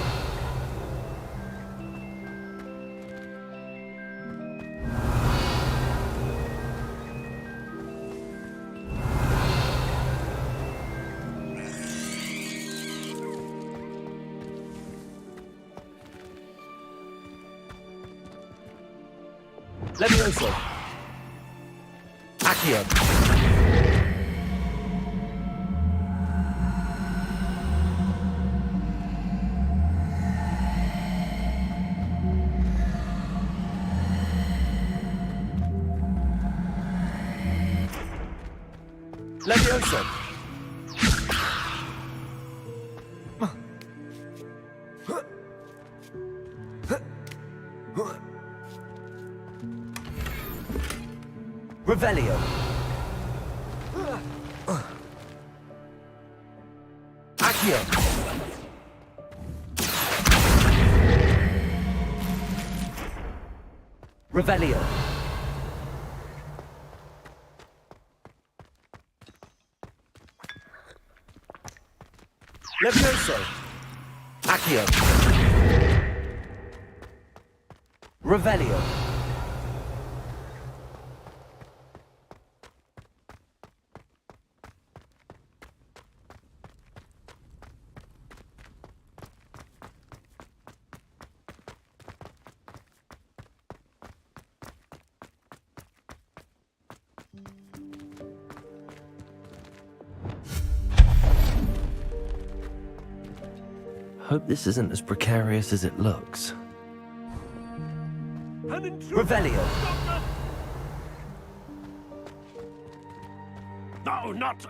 Levioso. Accio. Levioso. Revelio. Accio. Revelio. Levioso. Accio. Revelio. Hope this isn't as precarious as it looks. Revelio. No, not...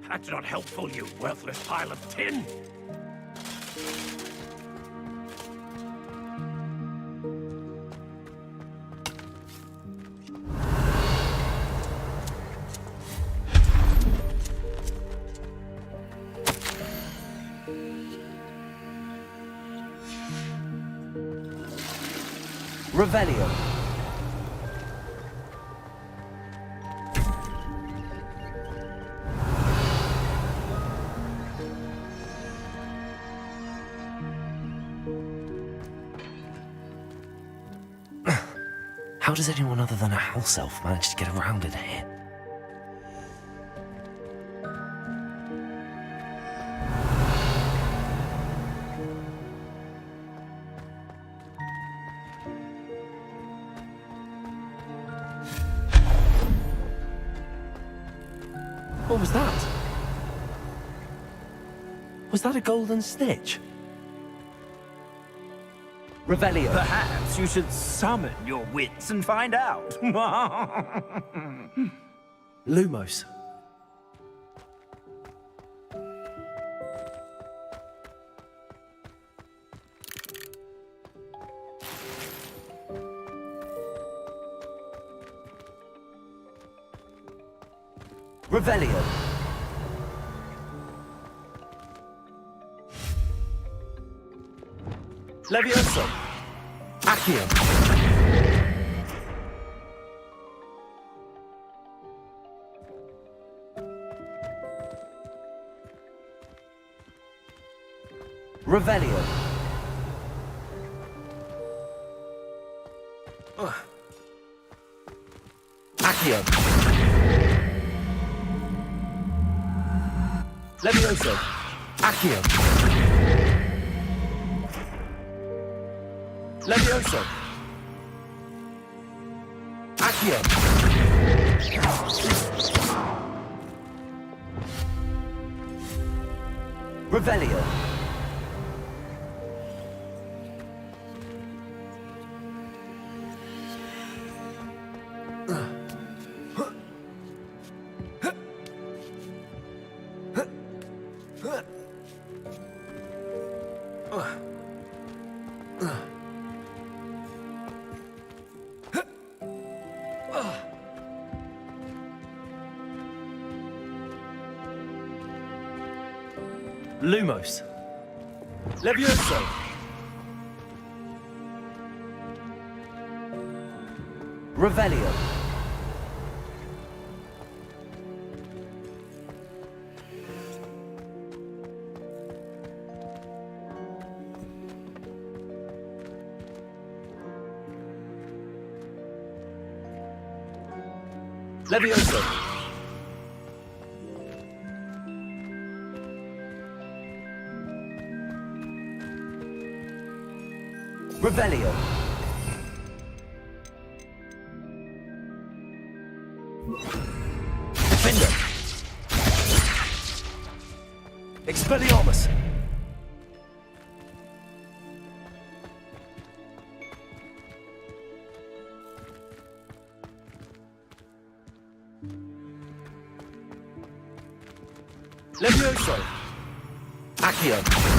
that's not helpful, you worthless pile of tin. Revelio. How does anyone other than a house elf manage to get around in here? What was that? Was that a golden snitch? Revelio. Perhaps you should summon your wits and find out. Lumos. Revelio. Levioso. Accio. Revelio. Accio. Levioso. Accio. Levioso. Accio. Revelio. Lumos. Levioso. Revelio. Levioso. Revelio. Defender. Expelliarmus. Levioso. Accio.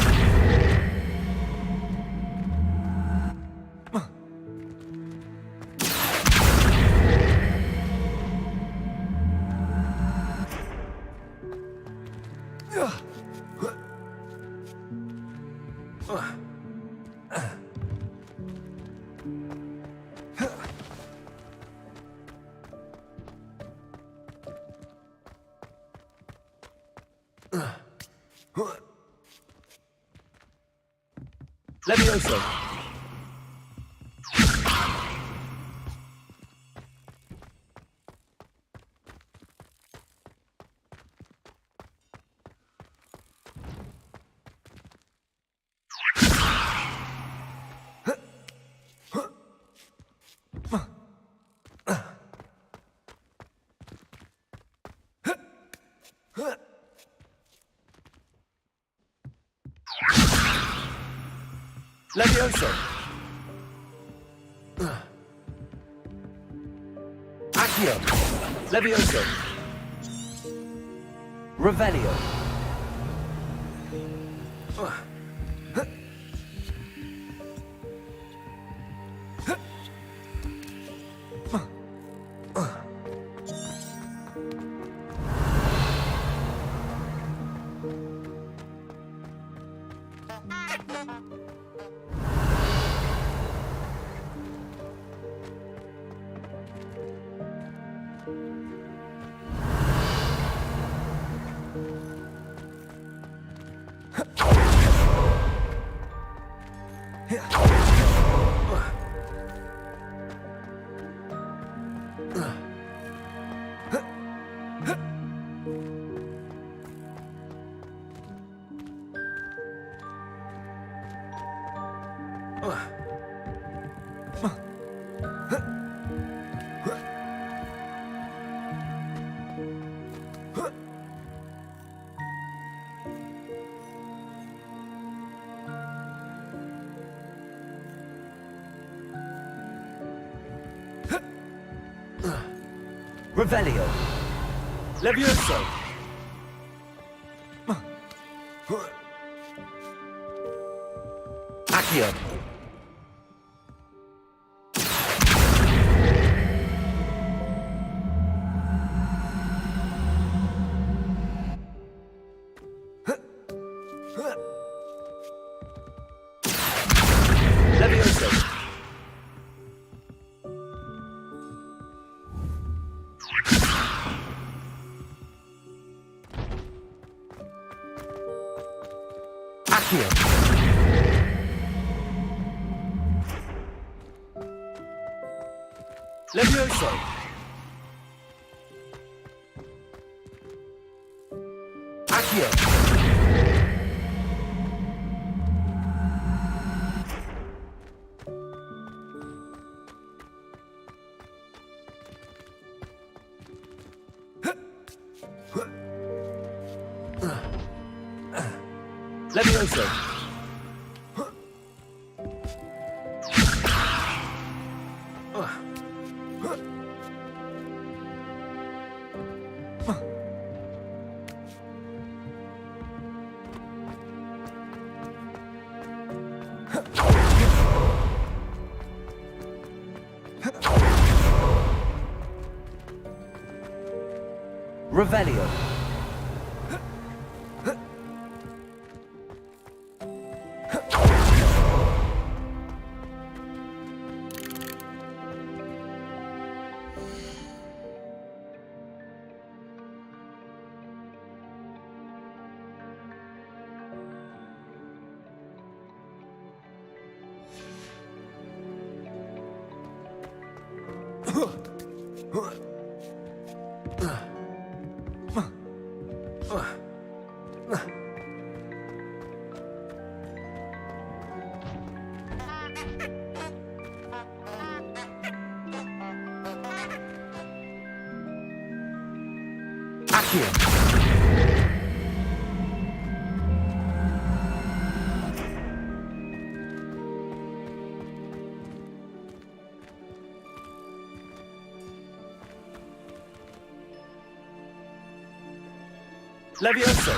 Levioso. Levioso. Accio. Levioso. Revelio. Revelio. Levioso. Accio. Levioso. Accio. Levioso. Accio. Levioso. Revelio. Levioso.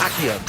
Accio.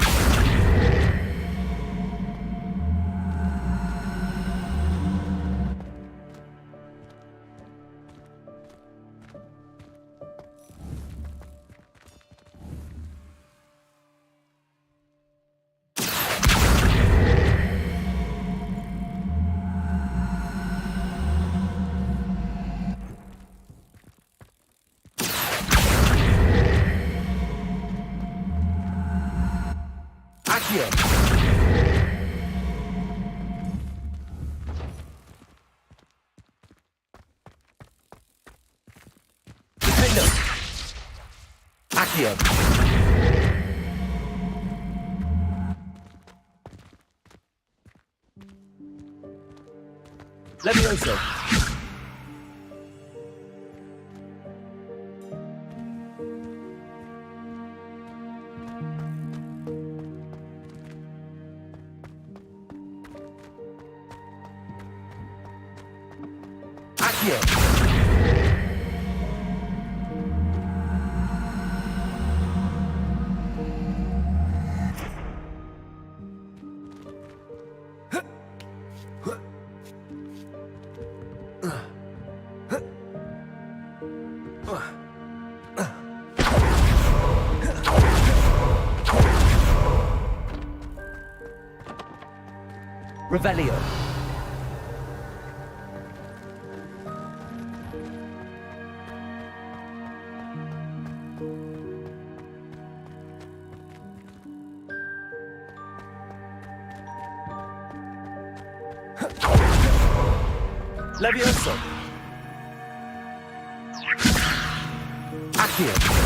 Accio. Levioso. Accio. Revelio. Levioso. Accio.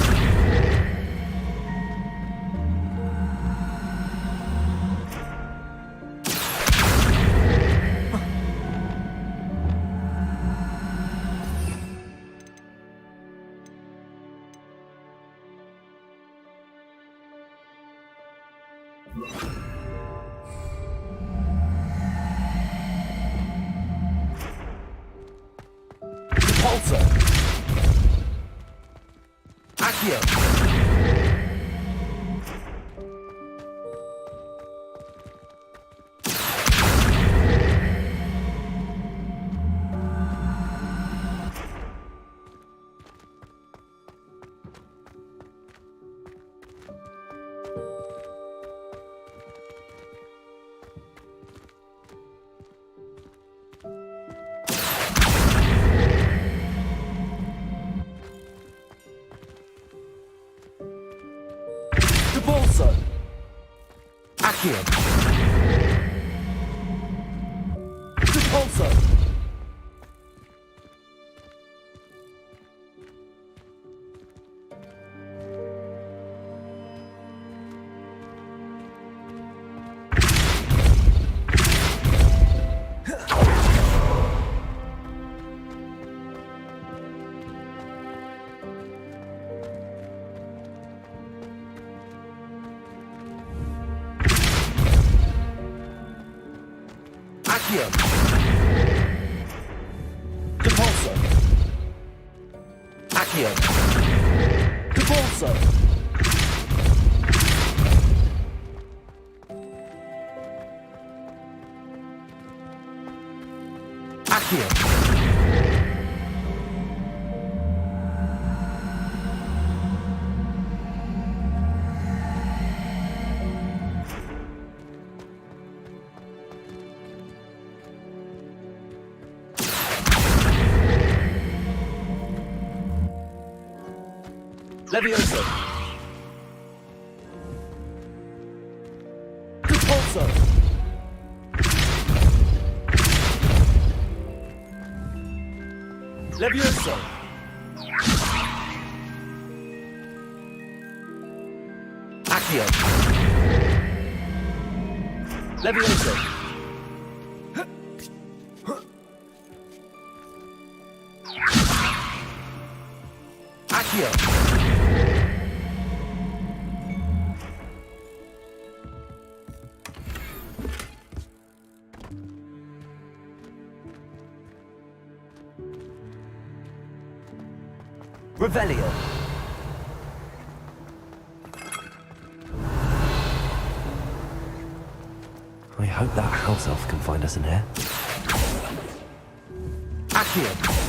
Repulsor. Accio. Repulsor. Accio. Repulsor. Accio. Repulsor. Accio. Repulsor. Accio. Levioso. Repulso. Levioso. Accio. Levioso. Accio. Revelio. I hope that house elf can find us in here. Accio.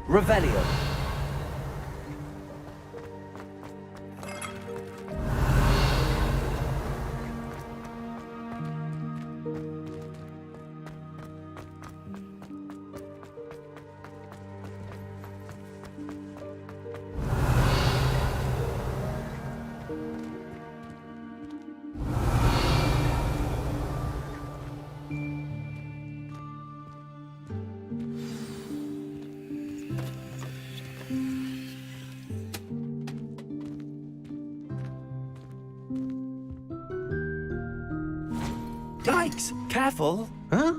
Revelio. Dykes, careful. Huh?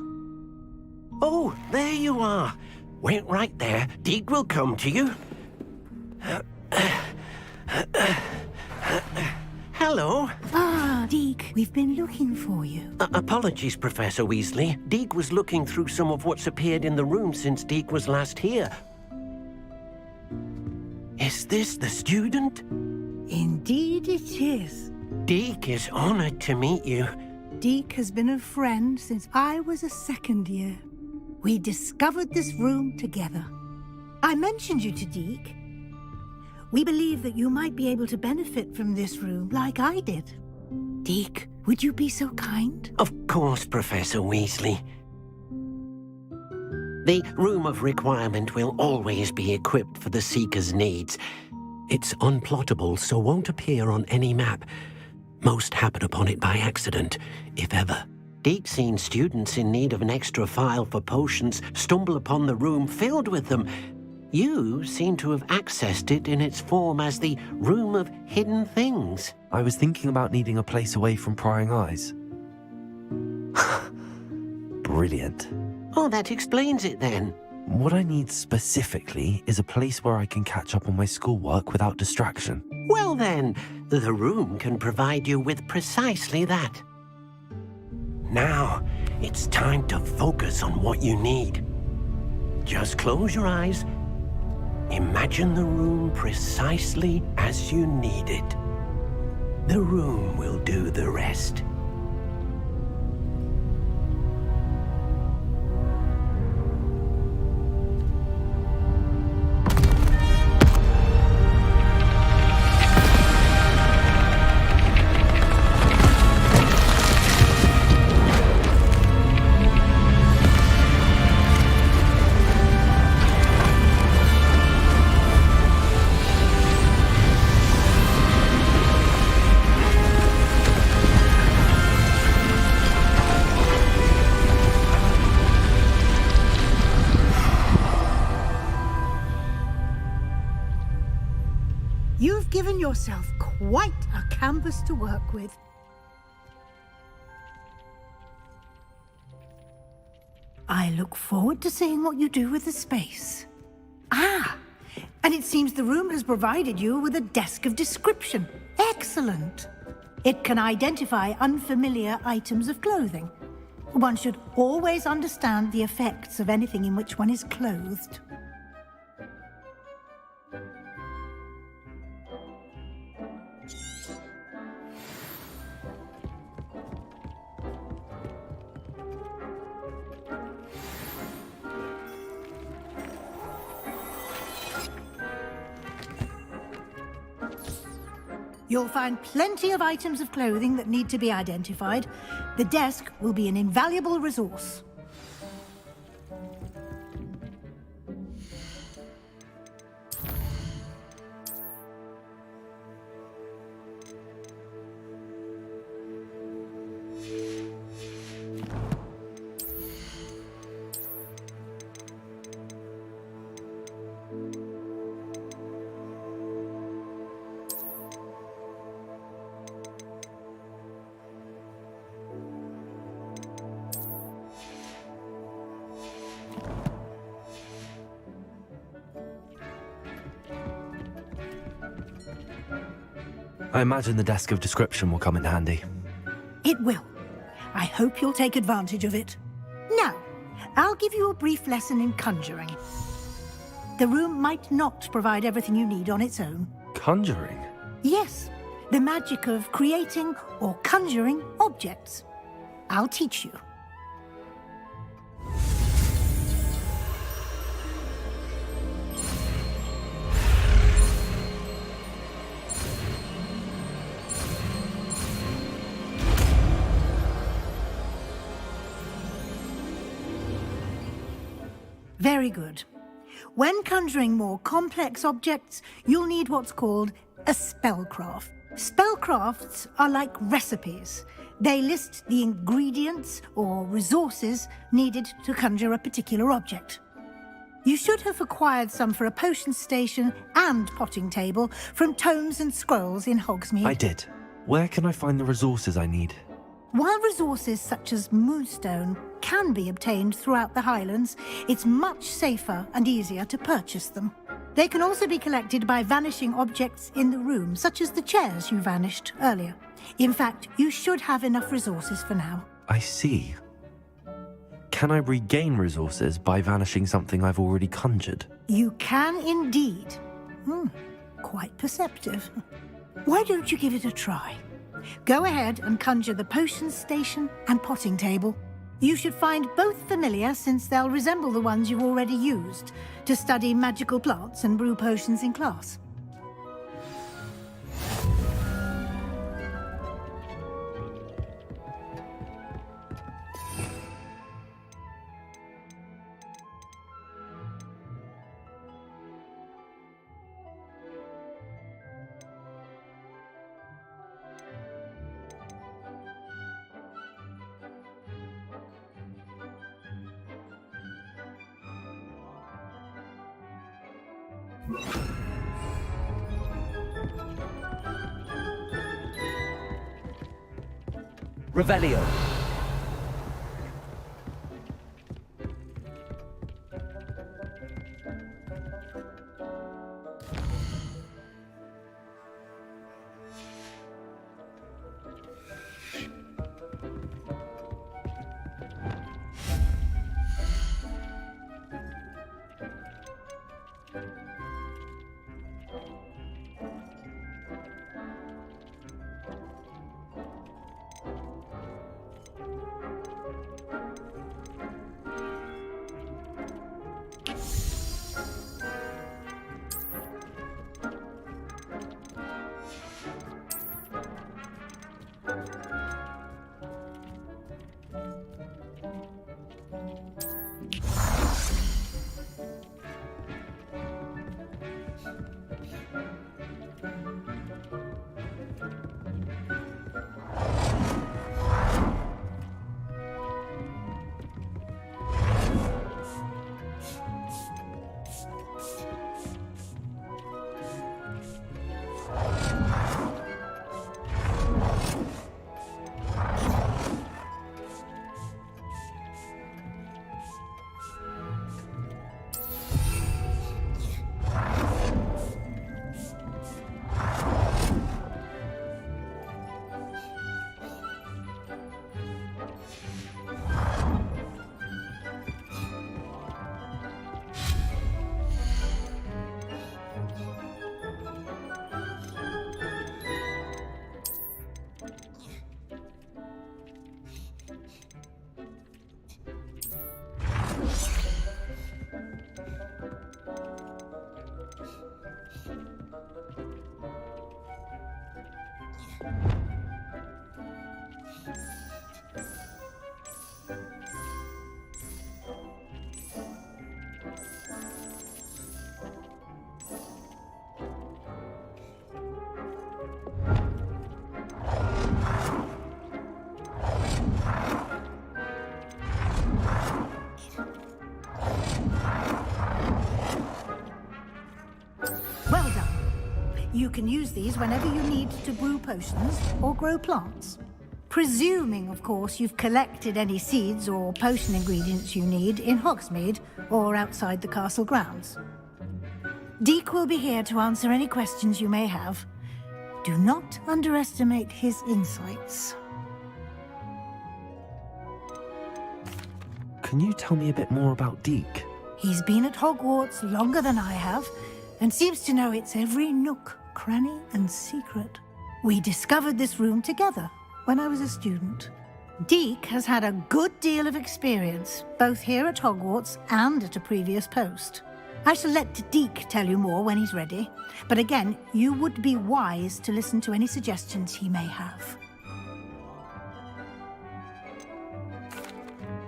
Oh, there you are. Wait right there. Deke will come to you. Hello. Ah, Deke, we've been looking for you. Apologies, Professor Weasley. Deke was looking through some of what's appeared in the room since Deke was last here. Is this the student? Indeed it is. Deke is honored to meet you. Deke has been a friend since I was a second year. We discovered this room together. I mentioned you to Deke. We believe that you might be able to benefit from this room like I did. Deke, would you be so kind? Of course, Professor Weasley. The Room of Requirement will always be equipped for the Seeker's needs. It's unplottable, so won't appear on any map. Most happen upon it by accident, if ever. Deke's seen students in need of an extra file for potions stumble upon the room filled with them. You seem to have accessed it in its form as the Room of Hidden Things. I was thinking about needing a place away from prying eyes. Brilliant. Oh, that explains it then. What I need specifically is a place where I can catch up on my schoolwork without distraction. Well then, the room can provide you with precisely that. Now, it's time to focus on what you need. Just close your eyes. Imagine the room precisely as you need it. The room will do the rest. yourself quite a canvas to work with. I look forward to seeing what you do with the space. Ah, and it seems the room has provided you with a desk of description. Excellent. It can identify unfamiliar items of clothing. One should always understand the effects of anything in which one is clothed. You'll find plenty of items of clothing that need to be identified. The desk will be an invaluable resource. I imagine the desk of description will come in handy. It will. I hope you'll take advantage of it. Now, I'll give you a brief lesson in conjuring. The room might not provide everything you need on its own. Conjuring? Yes, the magic of creating or conjuring objects. I'll teach you. Very good. When conjuring more complex objects, you'll need what's called a spellcraft. Spellcrafts are like recipes. They list the ingredients or resources needed to conjure a particular object. You should have acquired some for a potion station and potting table from tomes and scrolls in Hogsmeade. I did. Where can I find the resources I need? While resources such as moonstone can be obtained throughout the Highlands, it's much safer and easier to purchase them. They can also be collected by vanishing objects in the room, such as the chairs you vanished earlier. In fact, you should have enough resources for now. I see. Can I regain resources by vanishing something I've already conjured? You can indeed. Quite perceptive. Why don't you give it a try? Go ahead and conjure the potion station and potting table. You should find both familiar, since they'll resemble the ones you've already used to study magical plants and brew potions in class. Revelio. you can use these whenever you need to brew potions or grow plants. Presuming, of course, you've collected any seeds or potion ingredients you need in Hogsmeade or outside the castle grounds. Deek will be here to answer any questions you may have. Do not underestimate his insights. Can you tell me a bit more about Deek? He's been at Hogwarts longer than I have, and seems to know its every nook, cranny, and secret. We discovered this room together when I was a student. Deek has had a good deal of experience, both here at Hogwarts and at a previous post. I shall let Deek tell you more when he's ready, but again, you would be wise to listen to any suggestions he may have.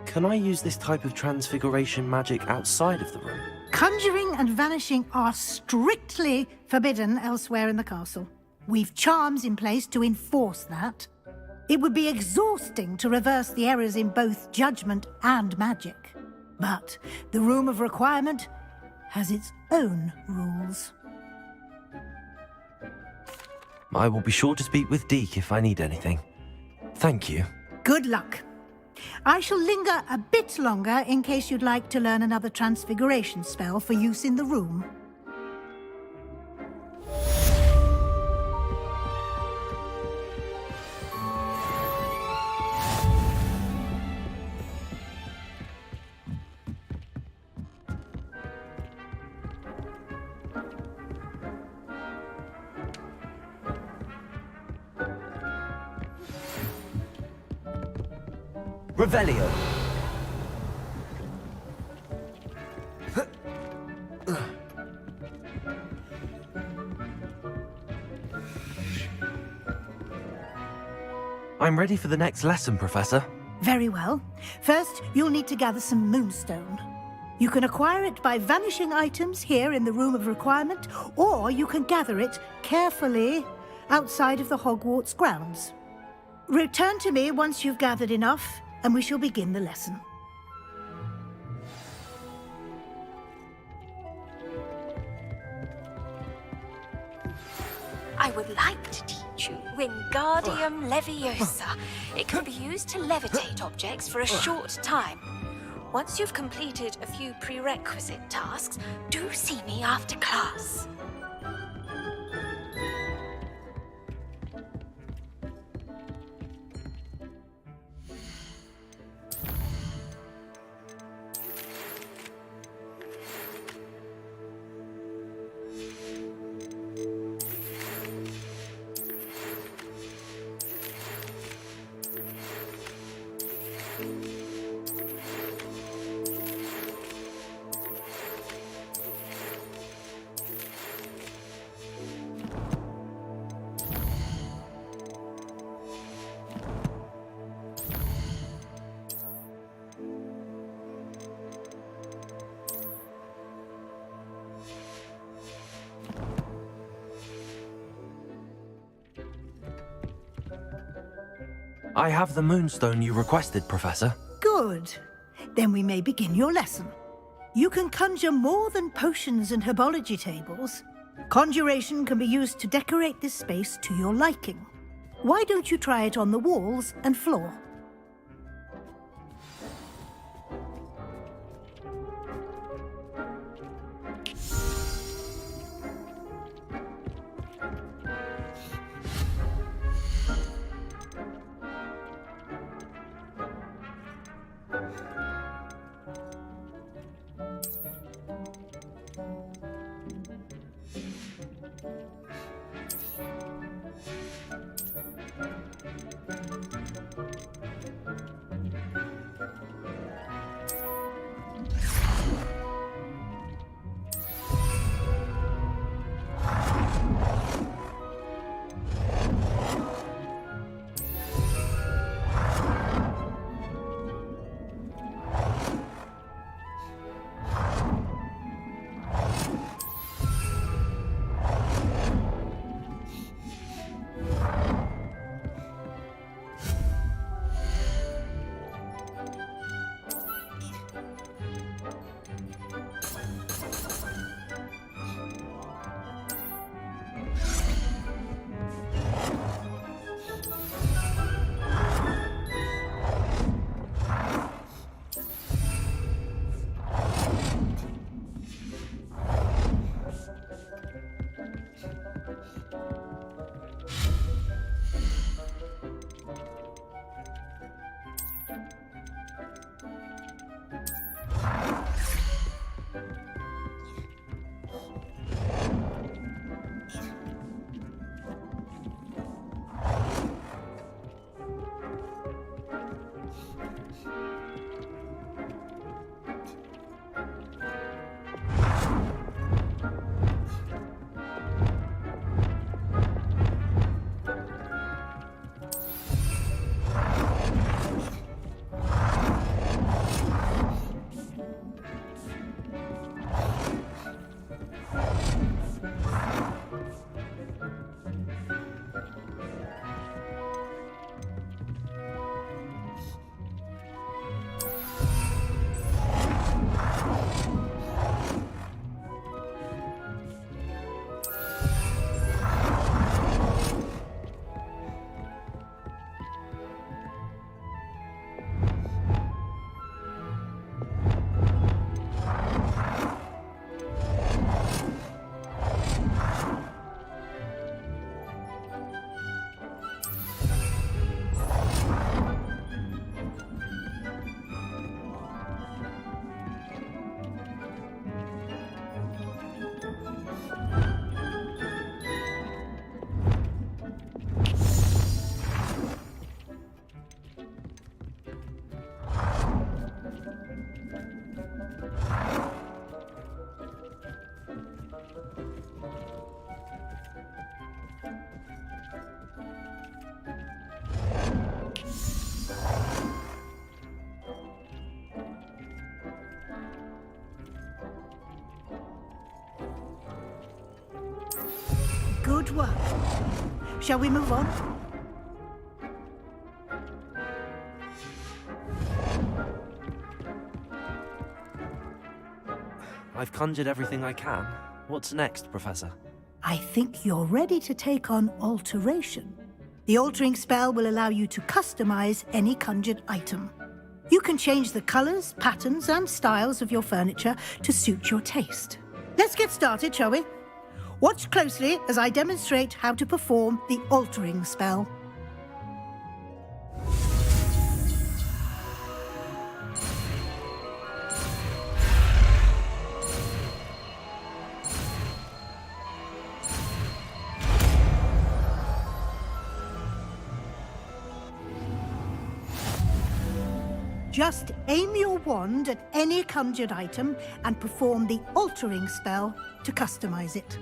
Can I use this type of transfiguration magic outside of the room? Conjuring and vanishing are strictly forbidden elsewhere in the castle. We've charms in place to enforce that. It would be exhausting to reverse the errors in both judgment and magic. But the Room of Requirement has its own rules. I will be sure to speak with Deek if I need anything. Thank you. Good luck. I shall linger a bit longer in case you'd like to learn another transfiguration spell for use in the room. Revelio. I'm ready for the next lesson, Professor. Very well. First, you'll need to gather some moonstone. You can acquire it by vanishing items here in the Room of Requirement, or you can gather it carefully outside of the Hogwarts grounds. Return to me once you've gathered enough, and we shall begin the lesson. I would like to teach you Wingardium Leviosa. It can be used to levitate objects for a short time. Once you've completed a few prerequisite tasks, do see me after class. I have the moonstone you requested, Professor. Good. Then we may begin your lesson. You can conjure more than potions and herbology tables. Conjuration can be used to decorate this space to your liking. Why don't you try it on the walls and floor? Good work. Shall we move on? I've conjured everything I can. What's next, Professor? I think you're ready to take on alteration. The altering spell will allow you to customize any conjured item. You can change the colors, patterns, and styles of your furniture to suit your taste. Let's get started, shall we? Watch closely as I demonstrate how to perform the altering spell. Just aim your wand at any conjured item and perform the altering spell to customize it.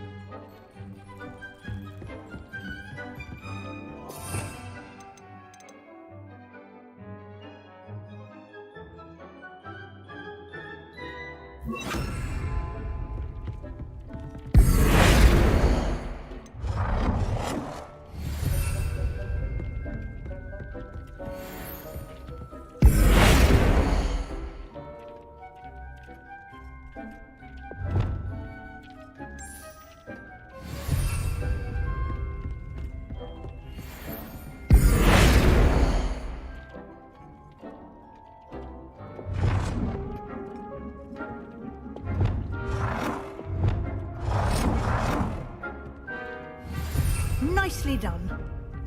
Nicely done.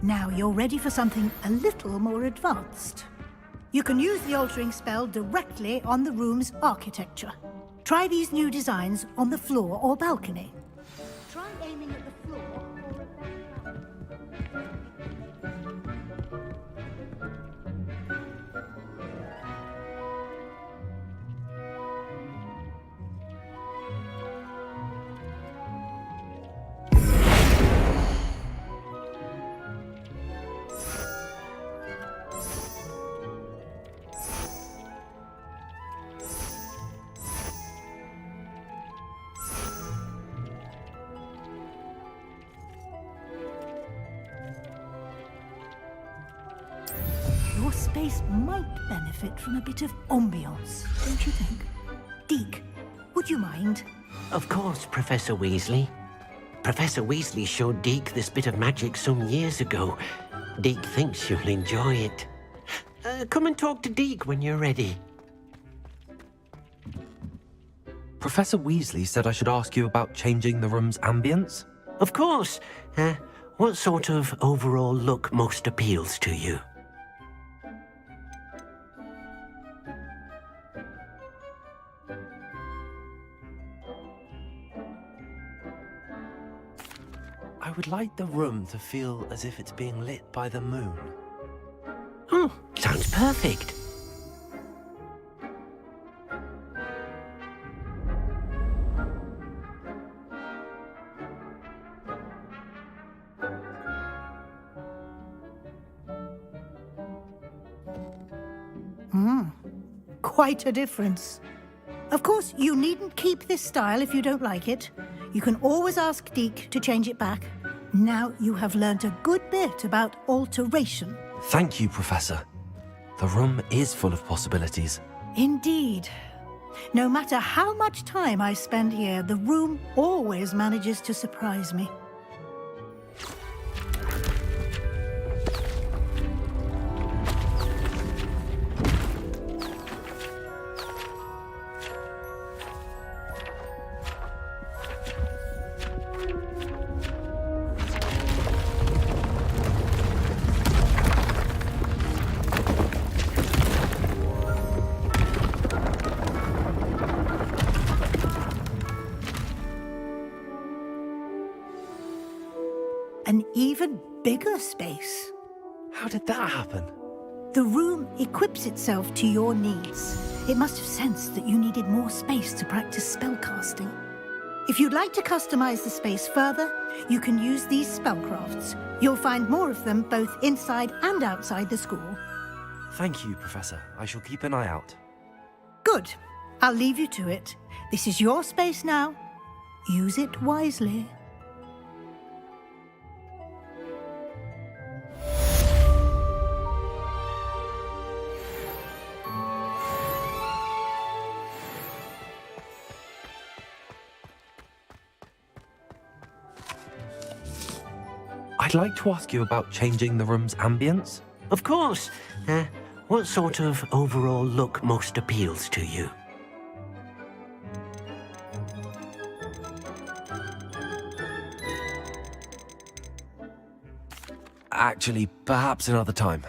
Now you're ready for something a little more advanced. You can use the altering spell directly on the room's architecture. Try these new designs on the floor or balcony. Try aiming at the floor or your space might benefit from a bit of ambiance, don't you think? Deke, would you mind? Of course, Professor Weasley. Professor Weasley showed Deke this bit of magic some years ago. Deke thinks you'll enjoy it. Come and talk to Deke when you're ready. Professor Weasley said I should ask you about changing the room's ambience? Of course. What sort of overall look most appeals to you? I would like the room to feel as if it's being lit by the moon. Oh, sounds perfect. Quite a difference. Of course, you needn't keep this style if you don't like it. You can always ask Deke to change it back. Now you have learnt a good bit about alteration. Thank you, Professor. The room is full of possibilities. Indeed. No matter how much time I spend here, the room always manages to surprise me. An even bigger space. How did that happen? The room equips itself to your needs. It must have sensed that you needed more space to practice spellcasting. If you'd like to customize the space further, you can use these spellcrafts. You'll find more of them both inside and outside the school. Thank you, Professor. I shall keep an eye out. Good. I'll leave you to it. This is your space now. Use it wisely. I'd like to ask you about changing the room's ambience. Of course. What sort of overall look most appeals to you? Actually, perhaps another time.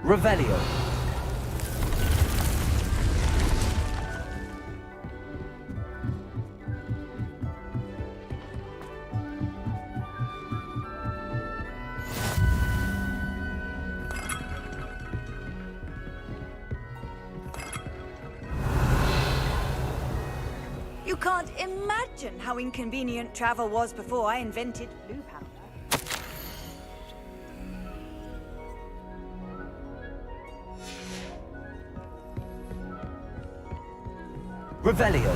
Revelio. You can't imagine how inconvenient travel was before I invented blue powder. Revelio.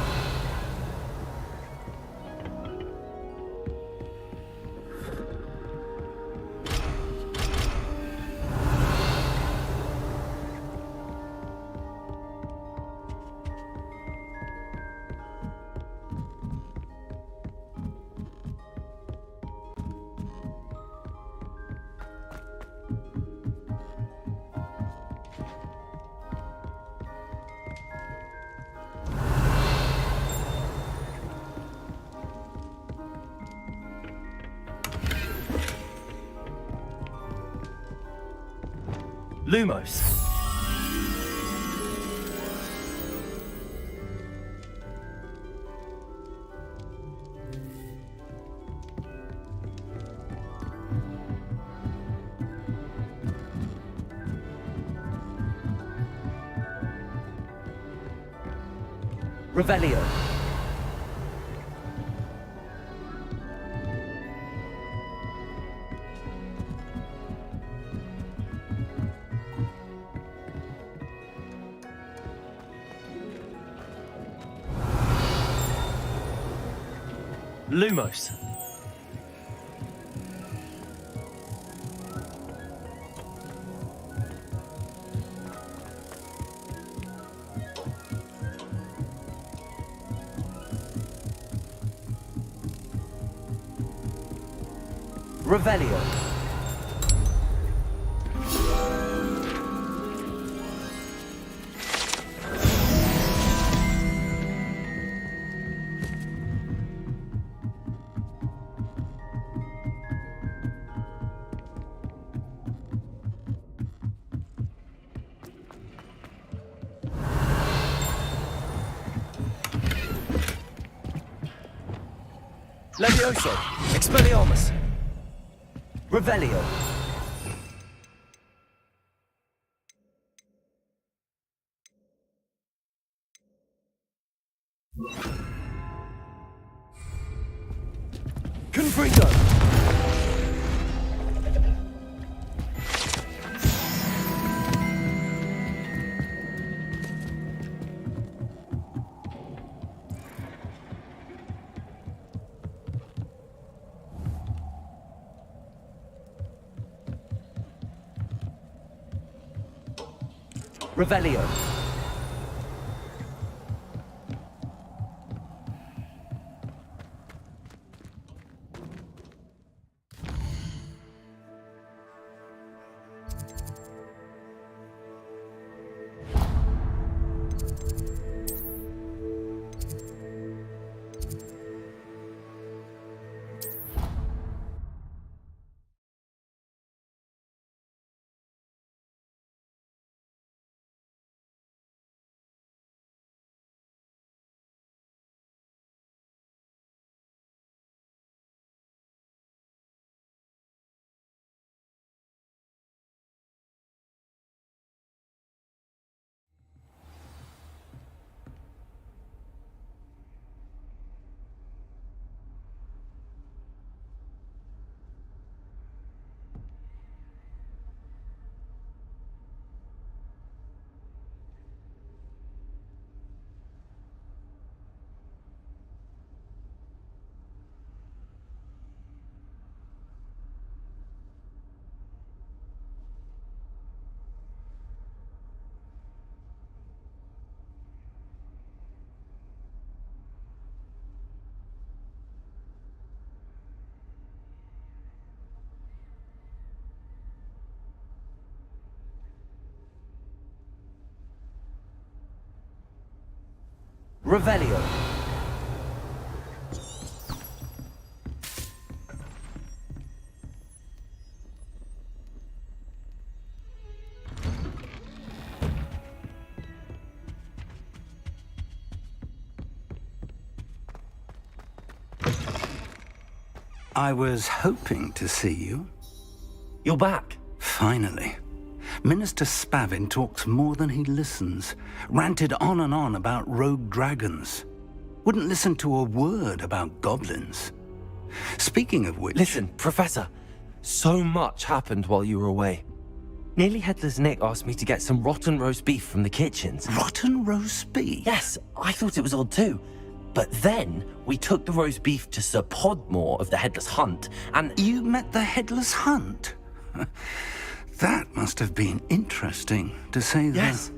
Lumos. Revelio. Lumos. Revelio. Levioso. Expelliarmus. Revelio. Confringo. Revelio. Revelio. I was hoping to see you. You're back. Finally. Minister Spavin talks more than he listens. Ranted on and on about rogue dragons. Wouldn't listen to a word about goblins. Speaking of which... Listen, Professor, so much happened while you were away. Nearly Headless Nick asked me to get some rotten roast beef from the kitchens. Rotten roast beef? Yes, I thought it was odd too. But then we took the roast beef to Sir Podmore of the Headless Hunt, and... You met the Headless Hunt? That must have been interesting, to say the... Yes.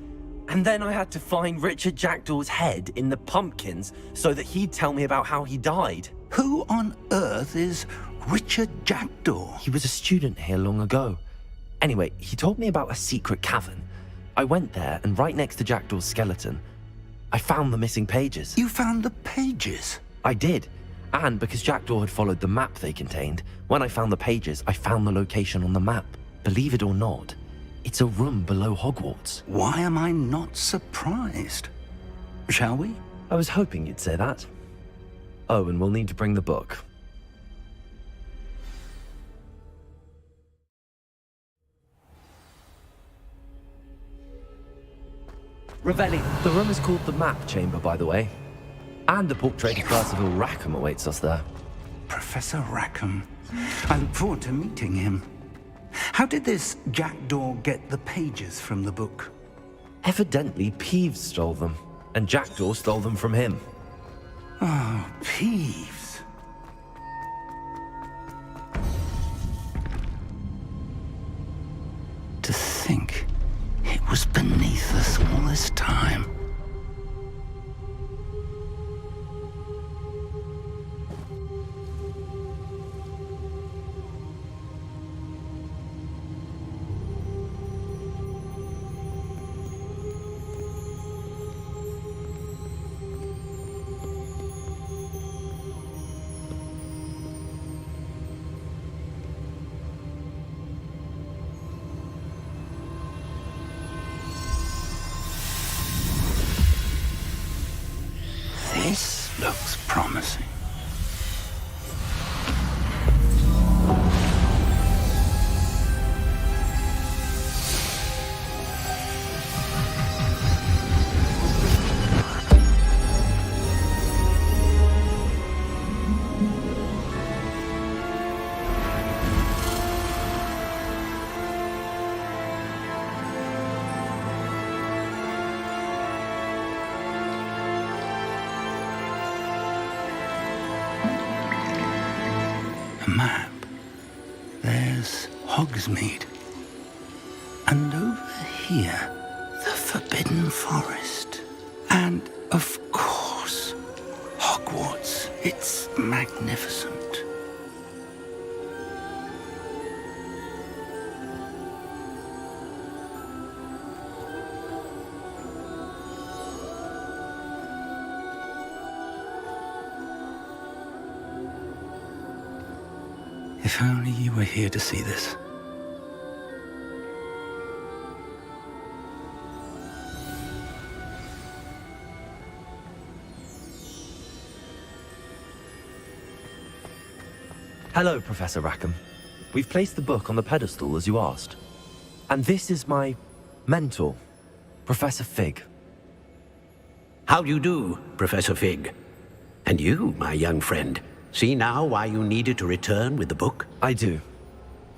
And then I had to find Richard Jackdaw's head in the pumpkins so that he'd tell me about how he died. Who on earth is Richard Jackdaw? He was a student here long ago. Anyway, he told me about a secret cavern. I went there, and right next to Jackdaw's skeleton, I found the missing pages. You found the pages? I did. And because Jackdaw had followed the map they contained, when I found the pages, I found the location on the map. Believe it or not, it's a room below Hogwarts. Why am I not surprised? Shall we? I was hoping you'd say that. Oh, and we'll need to bring the book. Ravelli, the room is called the Map Chamber, by the way. And a portrait of Percival Rackham awaits us there. Professor Rackham. I look forward to meeting him. How did this Jackdaw get the pages from the book? Evidently, Peeves stole them, and Jackdaw stole them from him. Oh, Peeves. To think it was beneath us all this time. This looks promising. A map. There's Hogsmeade. And over here, the Forbidden Forest. And, of course, Hogwarts. It's magnificent. If only you were here to see this. Hello, Professor Rackham. We've placed the book on the pedestal as you asked. And this is my mentor, Professor Fig. How do you do, Professor Fig? And you, my young friend, see now why you needed to return with the book? I do.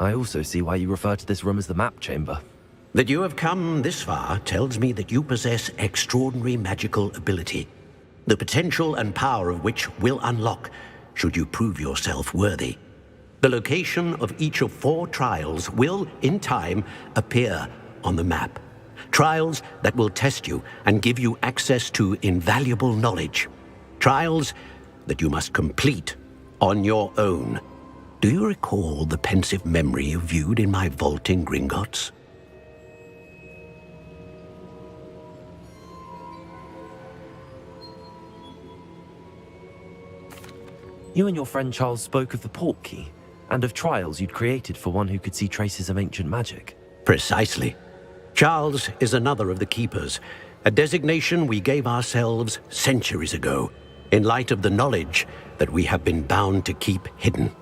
I also see why you refer to this room as the Map Chamber. That you have come this far tells me that you possess extraordinary magical ability, the potential and power of which will unlock should you prove yourself worthy. The location of each of 4 trials will, in time, appear on the map. Trials that will test you and give you access to invaluable knowledge. Trials that you must complete on your own. Do you recall the pensive memory you viewed in my vault in Gringotts? You and your friend Charles spoke of the Portkey, and of trials you'd created for one who could see traces of ancient magic. Precisely. Charles is another of the Keepers, a designation we gave ourselves centuries ago, in light of the knowledge that we have been bound to keep hidden.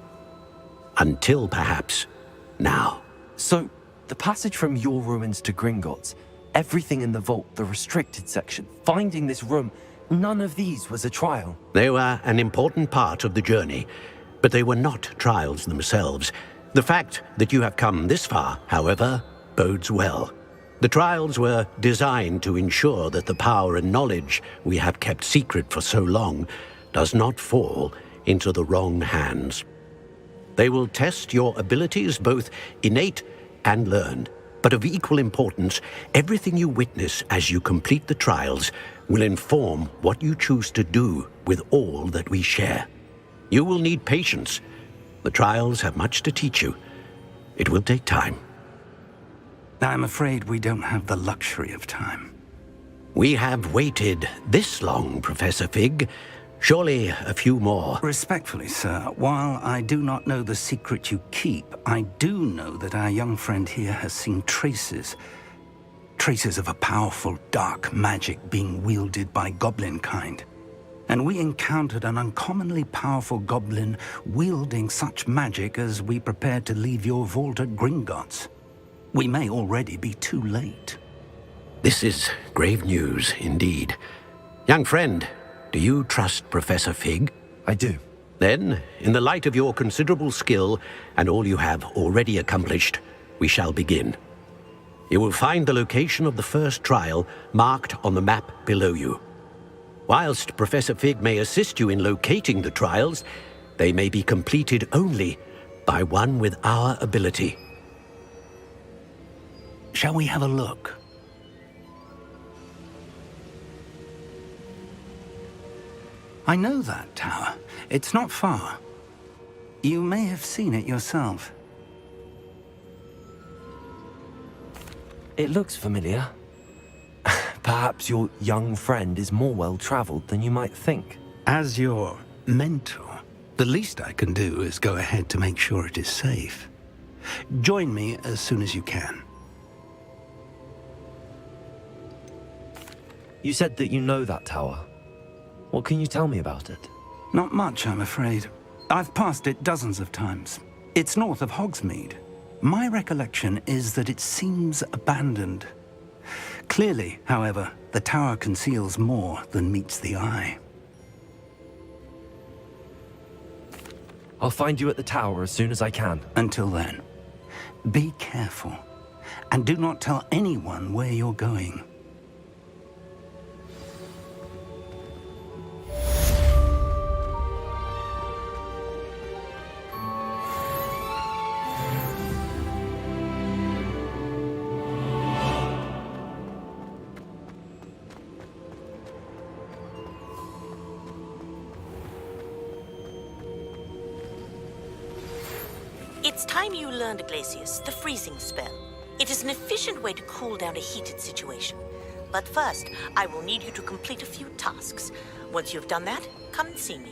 Until, perhaps, now. So, the passage from your ruins to Gringotts, everything in the vault, the restricted section, finding this room, none of these was a trial. They were an important part of the journey, but they were not trials themselves. The fact that you have come this far, however, bodes well. The trials were designed to ensure that the power and knowledge we have kept secret for so long does not fall into the wrong hands. They will test your abilities, both innate and learned. But of equal importance, everything you witness as you complete the trials will inform what you choose to do with all that we share. You will need patience. The trials have much to teach you. It will take time. I'm afraid we don't have the luxury of time. We have waited this long, Professor Fig. Surely a few more. Respectfully, sir, while I do not know the secret you keep, I do know that our young friend here has seen traces of a powerful dark magic being wielded by goblin kind. And we encountered an uncommonly powerful goblin wielding such magic as we prepared to leave your vault at Gringotts. We may already be too late. This is grave news indeed. Young friend, do you trust Professor Fig? I do. Then, in the light of your considerable skill and all you have already accomplished, we shall begin. You will find the location of the first trial marked on the map below you. Whilst Professor Fig may assist you in locating the trials, they may be completed only by one with our ability. Shall we have a look? I know that tower. It's not far. You may have seen it yourself. It looks familiar. Perhaps your young friend is more well-traveled than you might think. As your mentor, the least I can do is go ahead to make sure it is safe. Join me as soon as you can. You said that you know that tower. What can you tell me about it? Not much, I'm afraid. I've passed it dozens of times. It's north of Hogsmeade. My recollection is that it seems abandoned. Clearly, however, the tower conceals more than meets the eye. I'll find you at the tower as soon as I can. Until then, be careful, and do not tell anyone where you're going. It's time you learned, Glacius, the freezing spell. It is an efficient way to cool down a heated situation. But first, I will need you to complete a few tasks. Once you've done that, come and see me.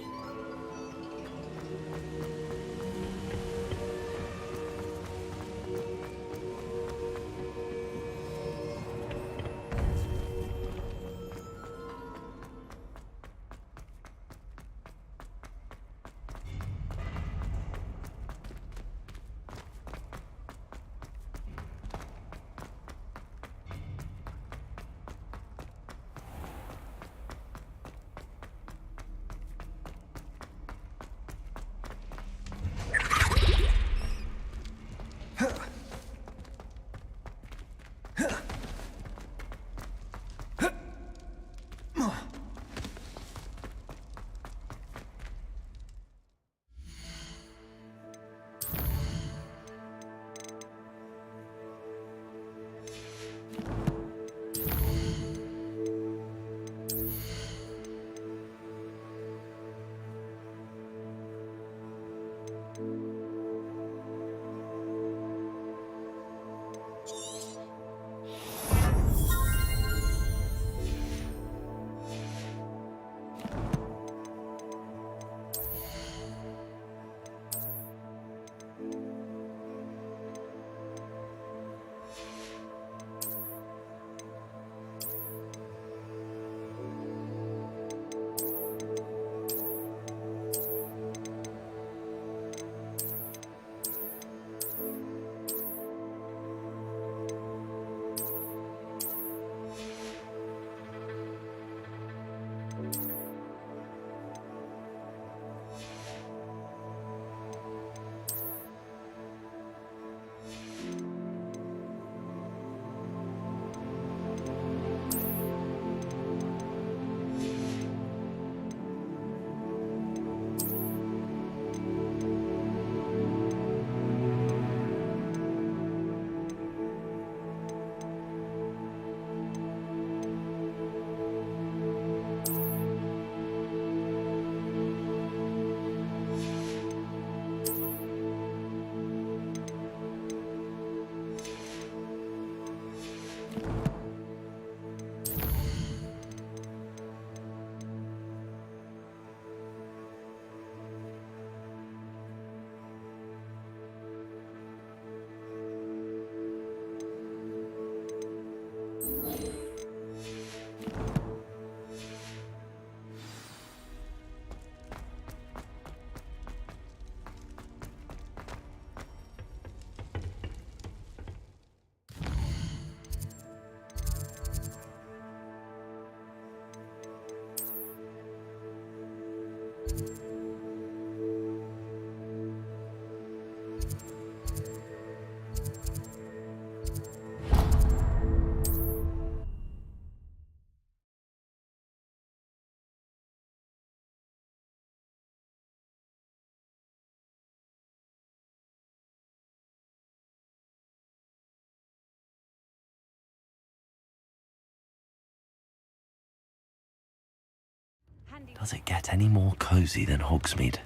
Does it get any more cozy than Hogsmeade?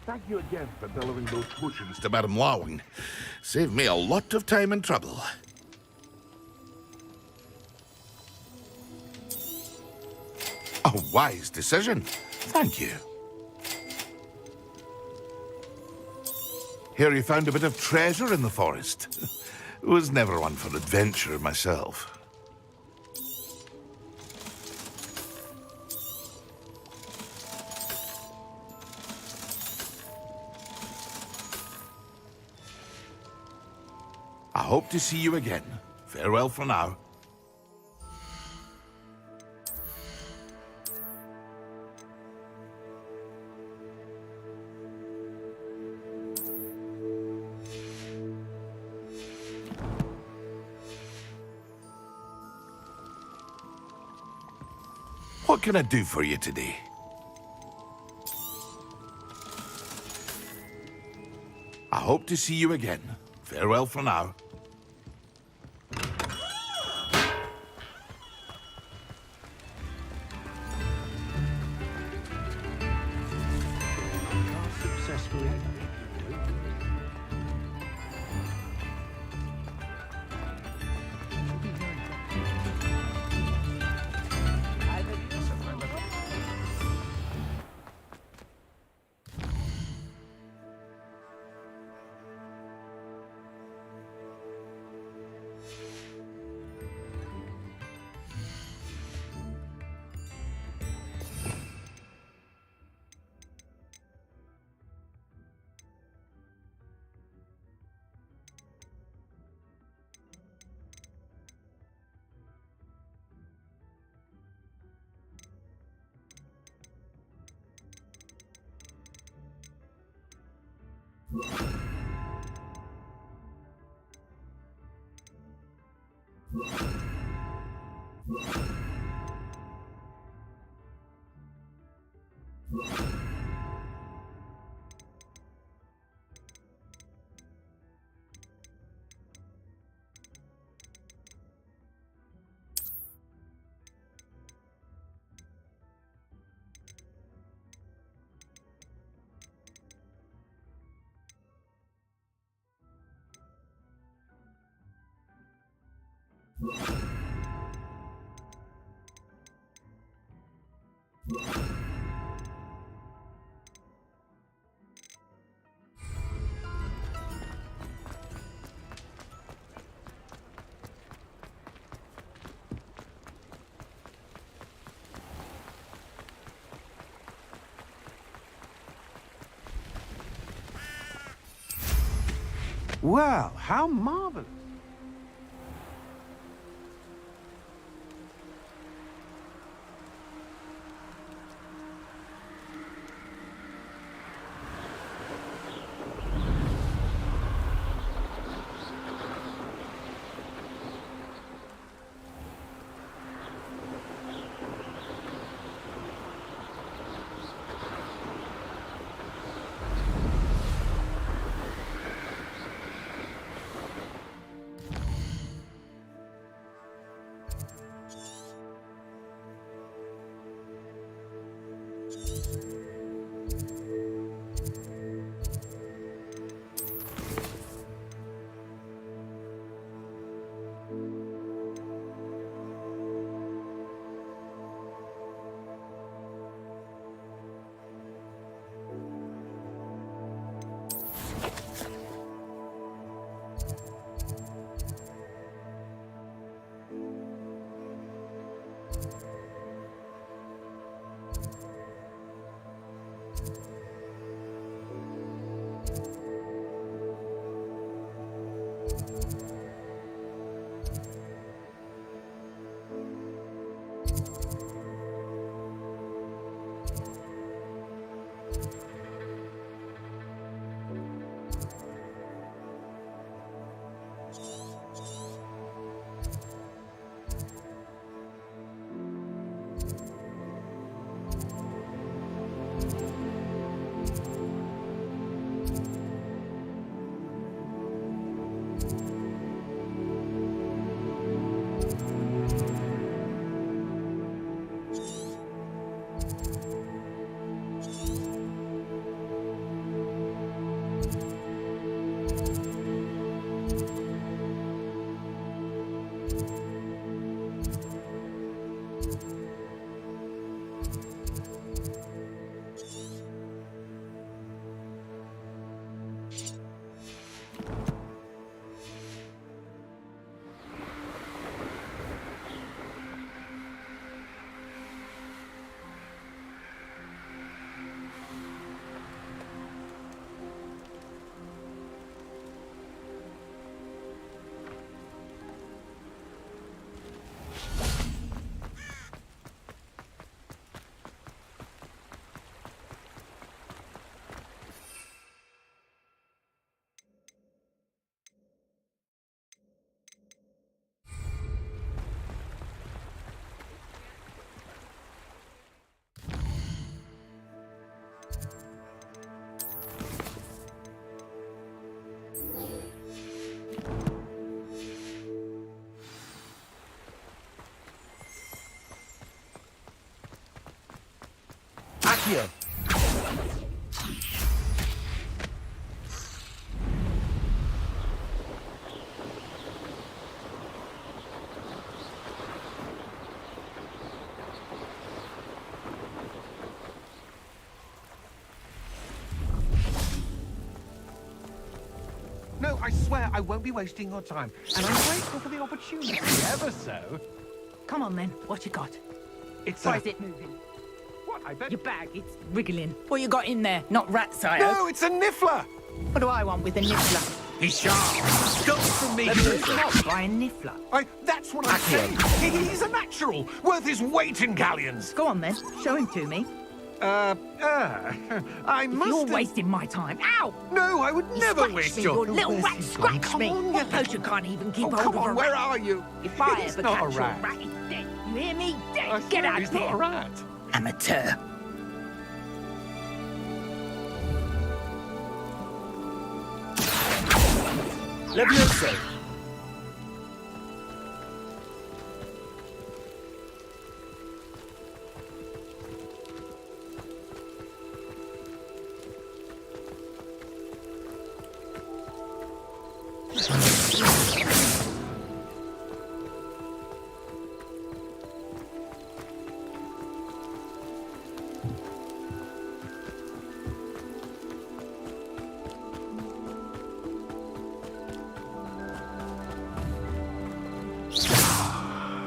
Thank you again for delivering those potions to Madame Lawing. Saved me a lot of time and trouble. A wise decision. Thank you. Hear you found a bit of treasure in the forest. Was never one for adventure myself. I hope to see you again. Farewell for now. What can I do for you today? I hope to see you again. Farewell for now. Well, how marvelous. Accio! No, I swear I won't be wasting your time. And I'm grateful for the opportunity, ever so. Come on, then. What you got? It's Why is it moving? What, I bet... Your bag, it's wriggling. What you got in there? Not rats, I hope. No, it's a niffler! What do I want with a niffler? He's sharp. Stole from me. Not by a niffler. That's what I'm saying. He's a natural, worth his weight in galleons. Go on, then. Show him to me. I must... You're wasting my time. Ow! No, I would never waste your... little rat scratch me. on, What potion can't even keep hold come of on, a where rat? are you? If I He's ever not catch a your rat. rat, he's dead. You hear me? Dead. I Get swear out he's of here. not a rat. Amateur. Levioso!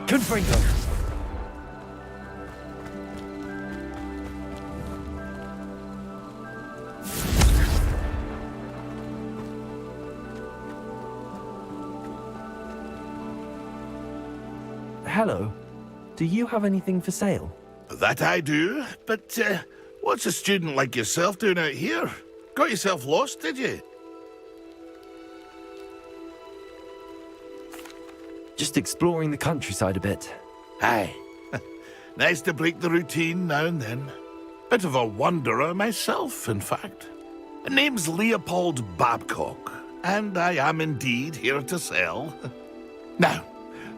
Confringo! Hello. Do you have anything for sale? That I do, but what's a student like yourself doing out here? Got yourself lost, did you? Just exploring the countryside a bit. Aye. Nice to break the routine now and then. Bit of a wanderer myself, in fact. Name's Leopold Babcock, and I am indeed here to sell. Now,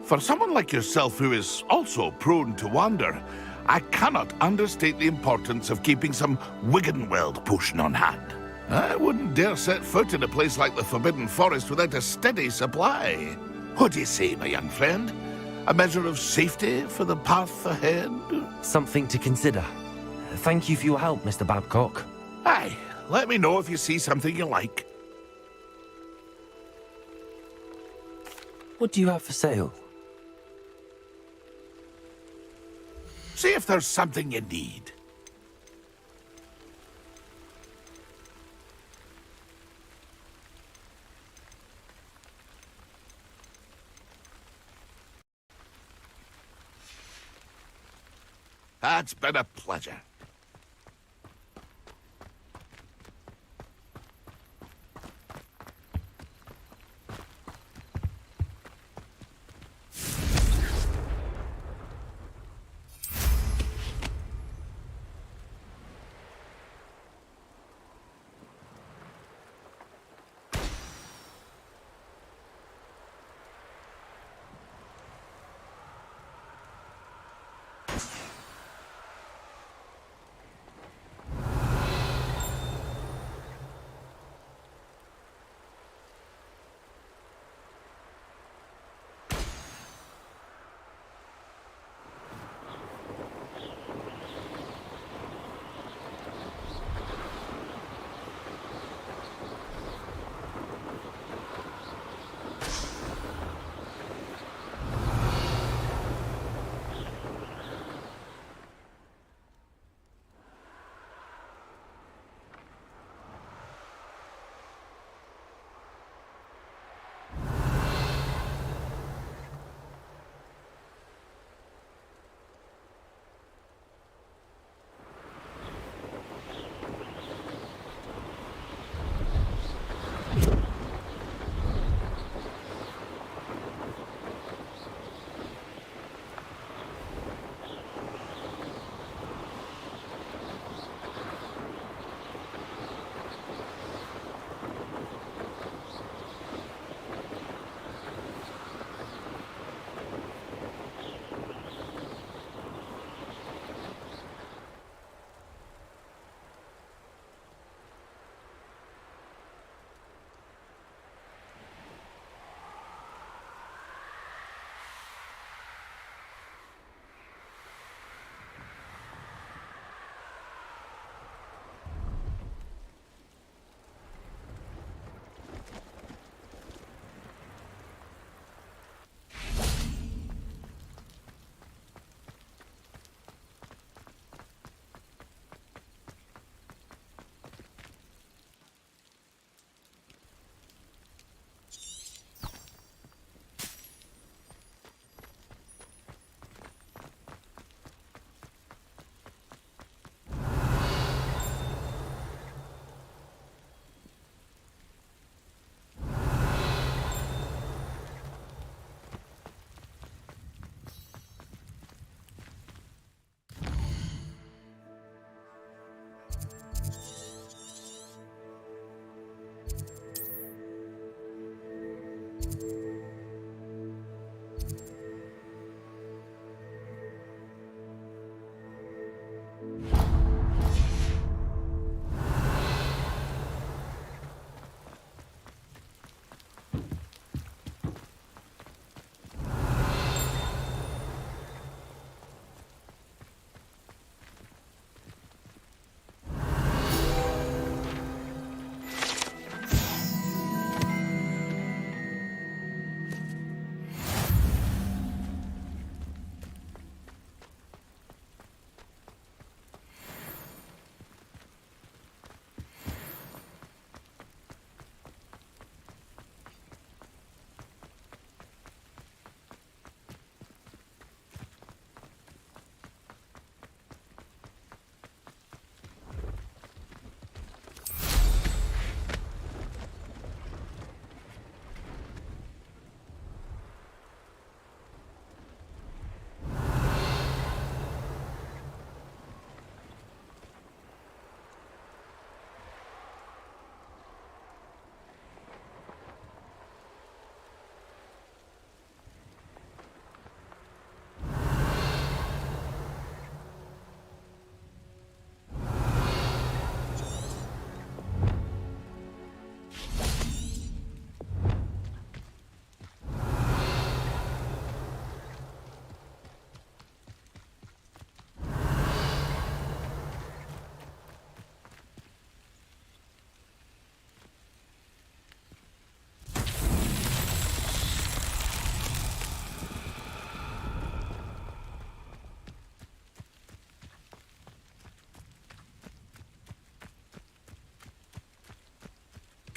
for someone like yourself who is also prone to wander, I cannot understate the importance of keeping some Wiggenweld potion on hand. I wouldn't dare set foot in a place like the Forbidden Forest without a steady supply. What do you say, my young friend? A measure of safety for the path ahead? Something to consider. Thank you for your help, Mr. Babcock. Aye, let me know if you see something you like. What do you have for sale? See if there's something you need. It's been a pleasure.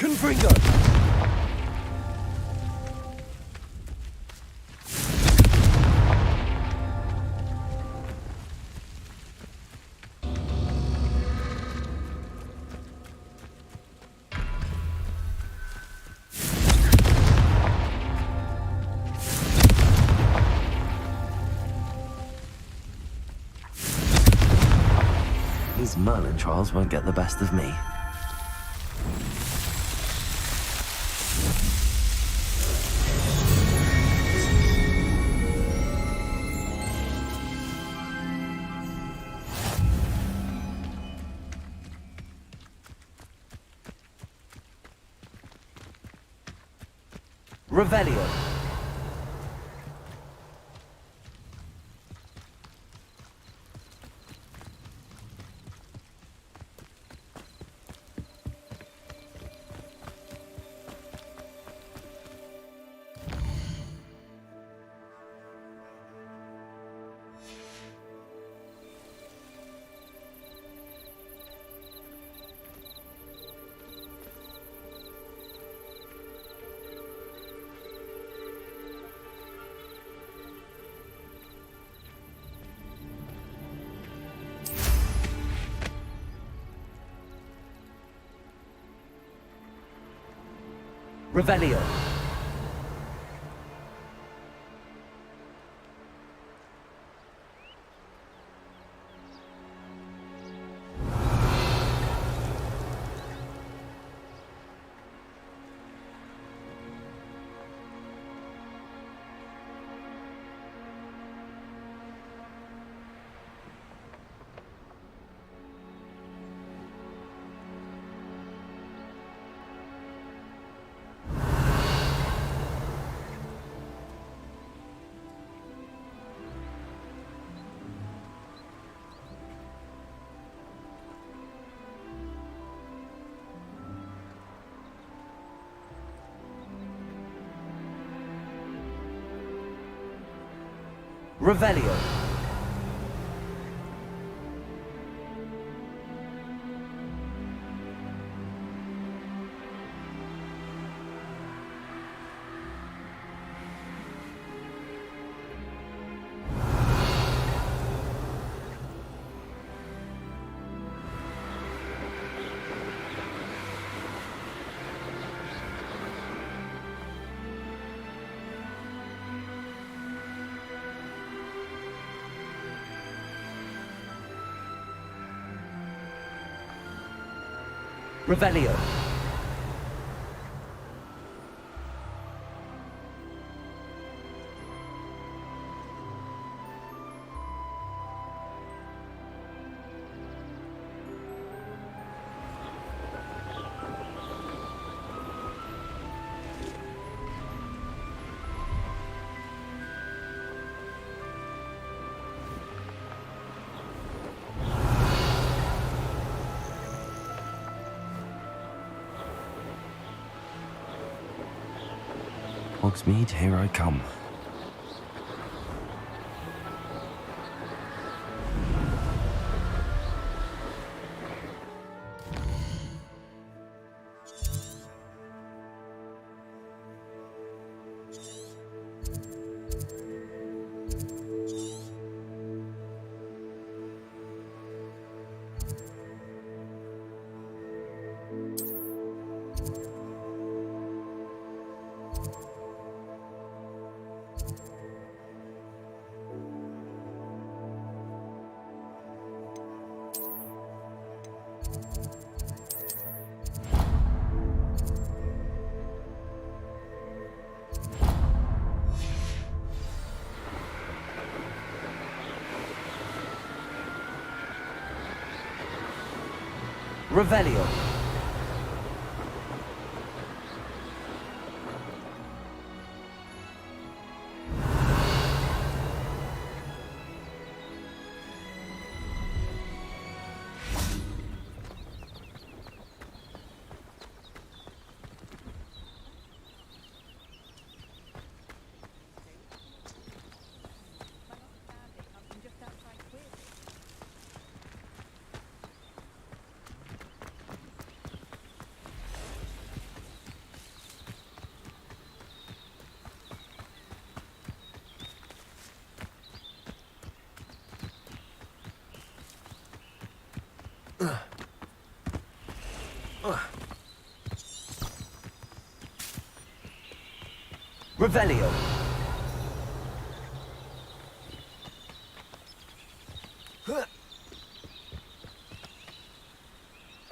Confringo! His Merlin trials won't get the best of me. Revelio. Revelio. Revelio. Revelio. Hogsmeade, here I come. Revelio. Revelio.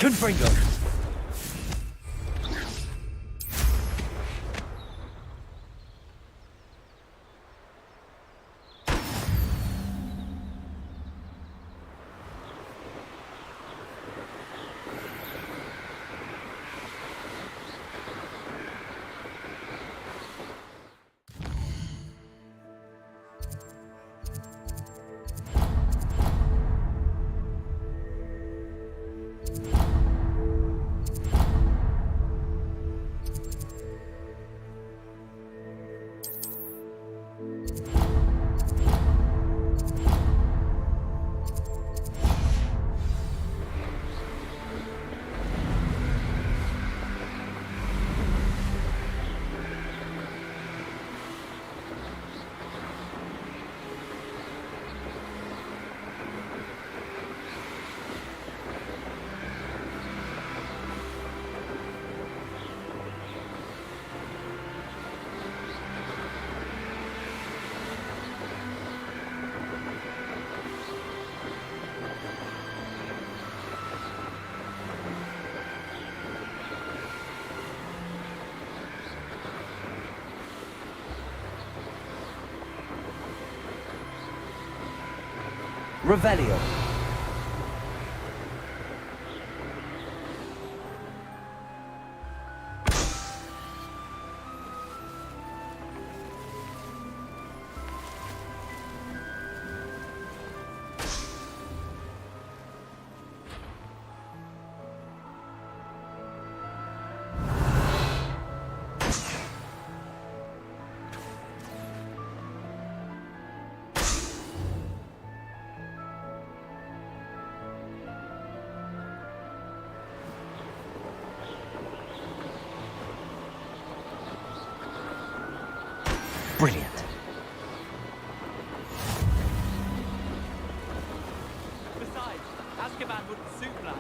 Confringo. Revelio. Brilliant. Besides, Azkaban wouldn't suit that.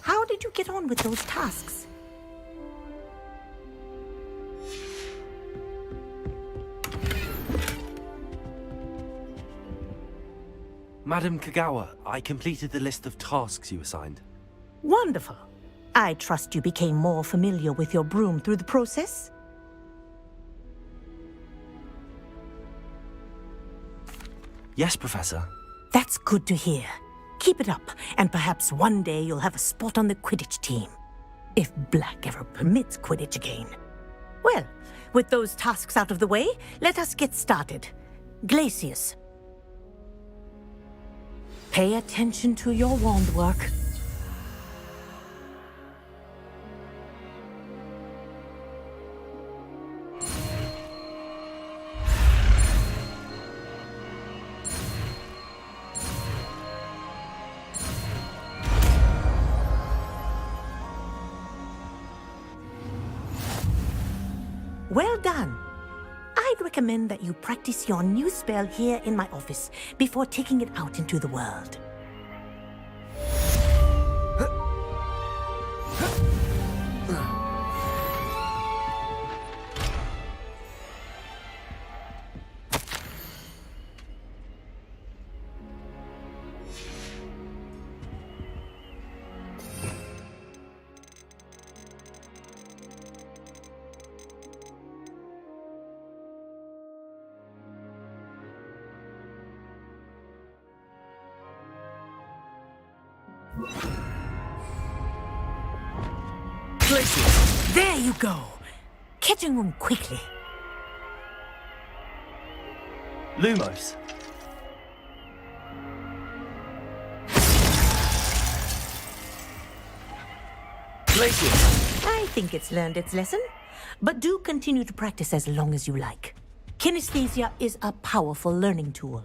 How did you get on with those tasks? Madam Kagawa, I completed the list of tasks you assigned. Wonderful. I trust you became more familiar with your broom through the process? Yes, Professor. That's good to hear. Keep it up, and perhaps one day you'll have a spot on the Quidditch team. If Black ever permits Quidditch again. Well, with those tasks out of the way, let us get started. Glacius. Pay attention to your wand work. Well done. I'd recommend that you practice your new spell here in my office before taking it out into the world. Places. There you go. Kitchen room quickly. Lumos. Places. I think it's learned its lesson, but do continue to practice as long as you like. Kinesthesia is a powerful learning tool.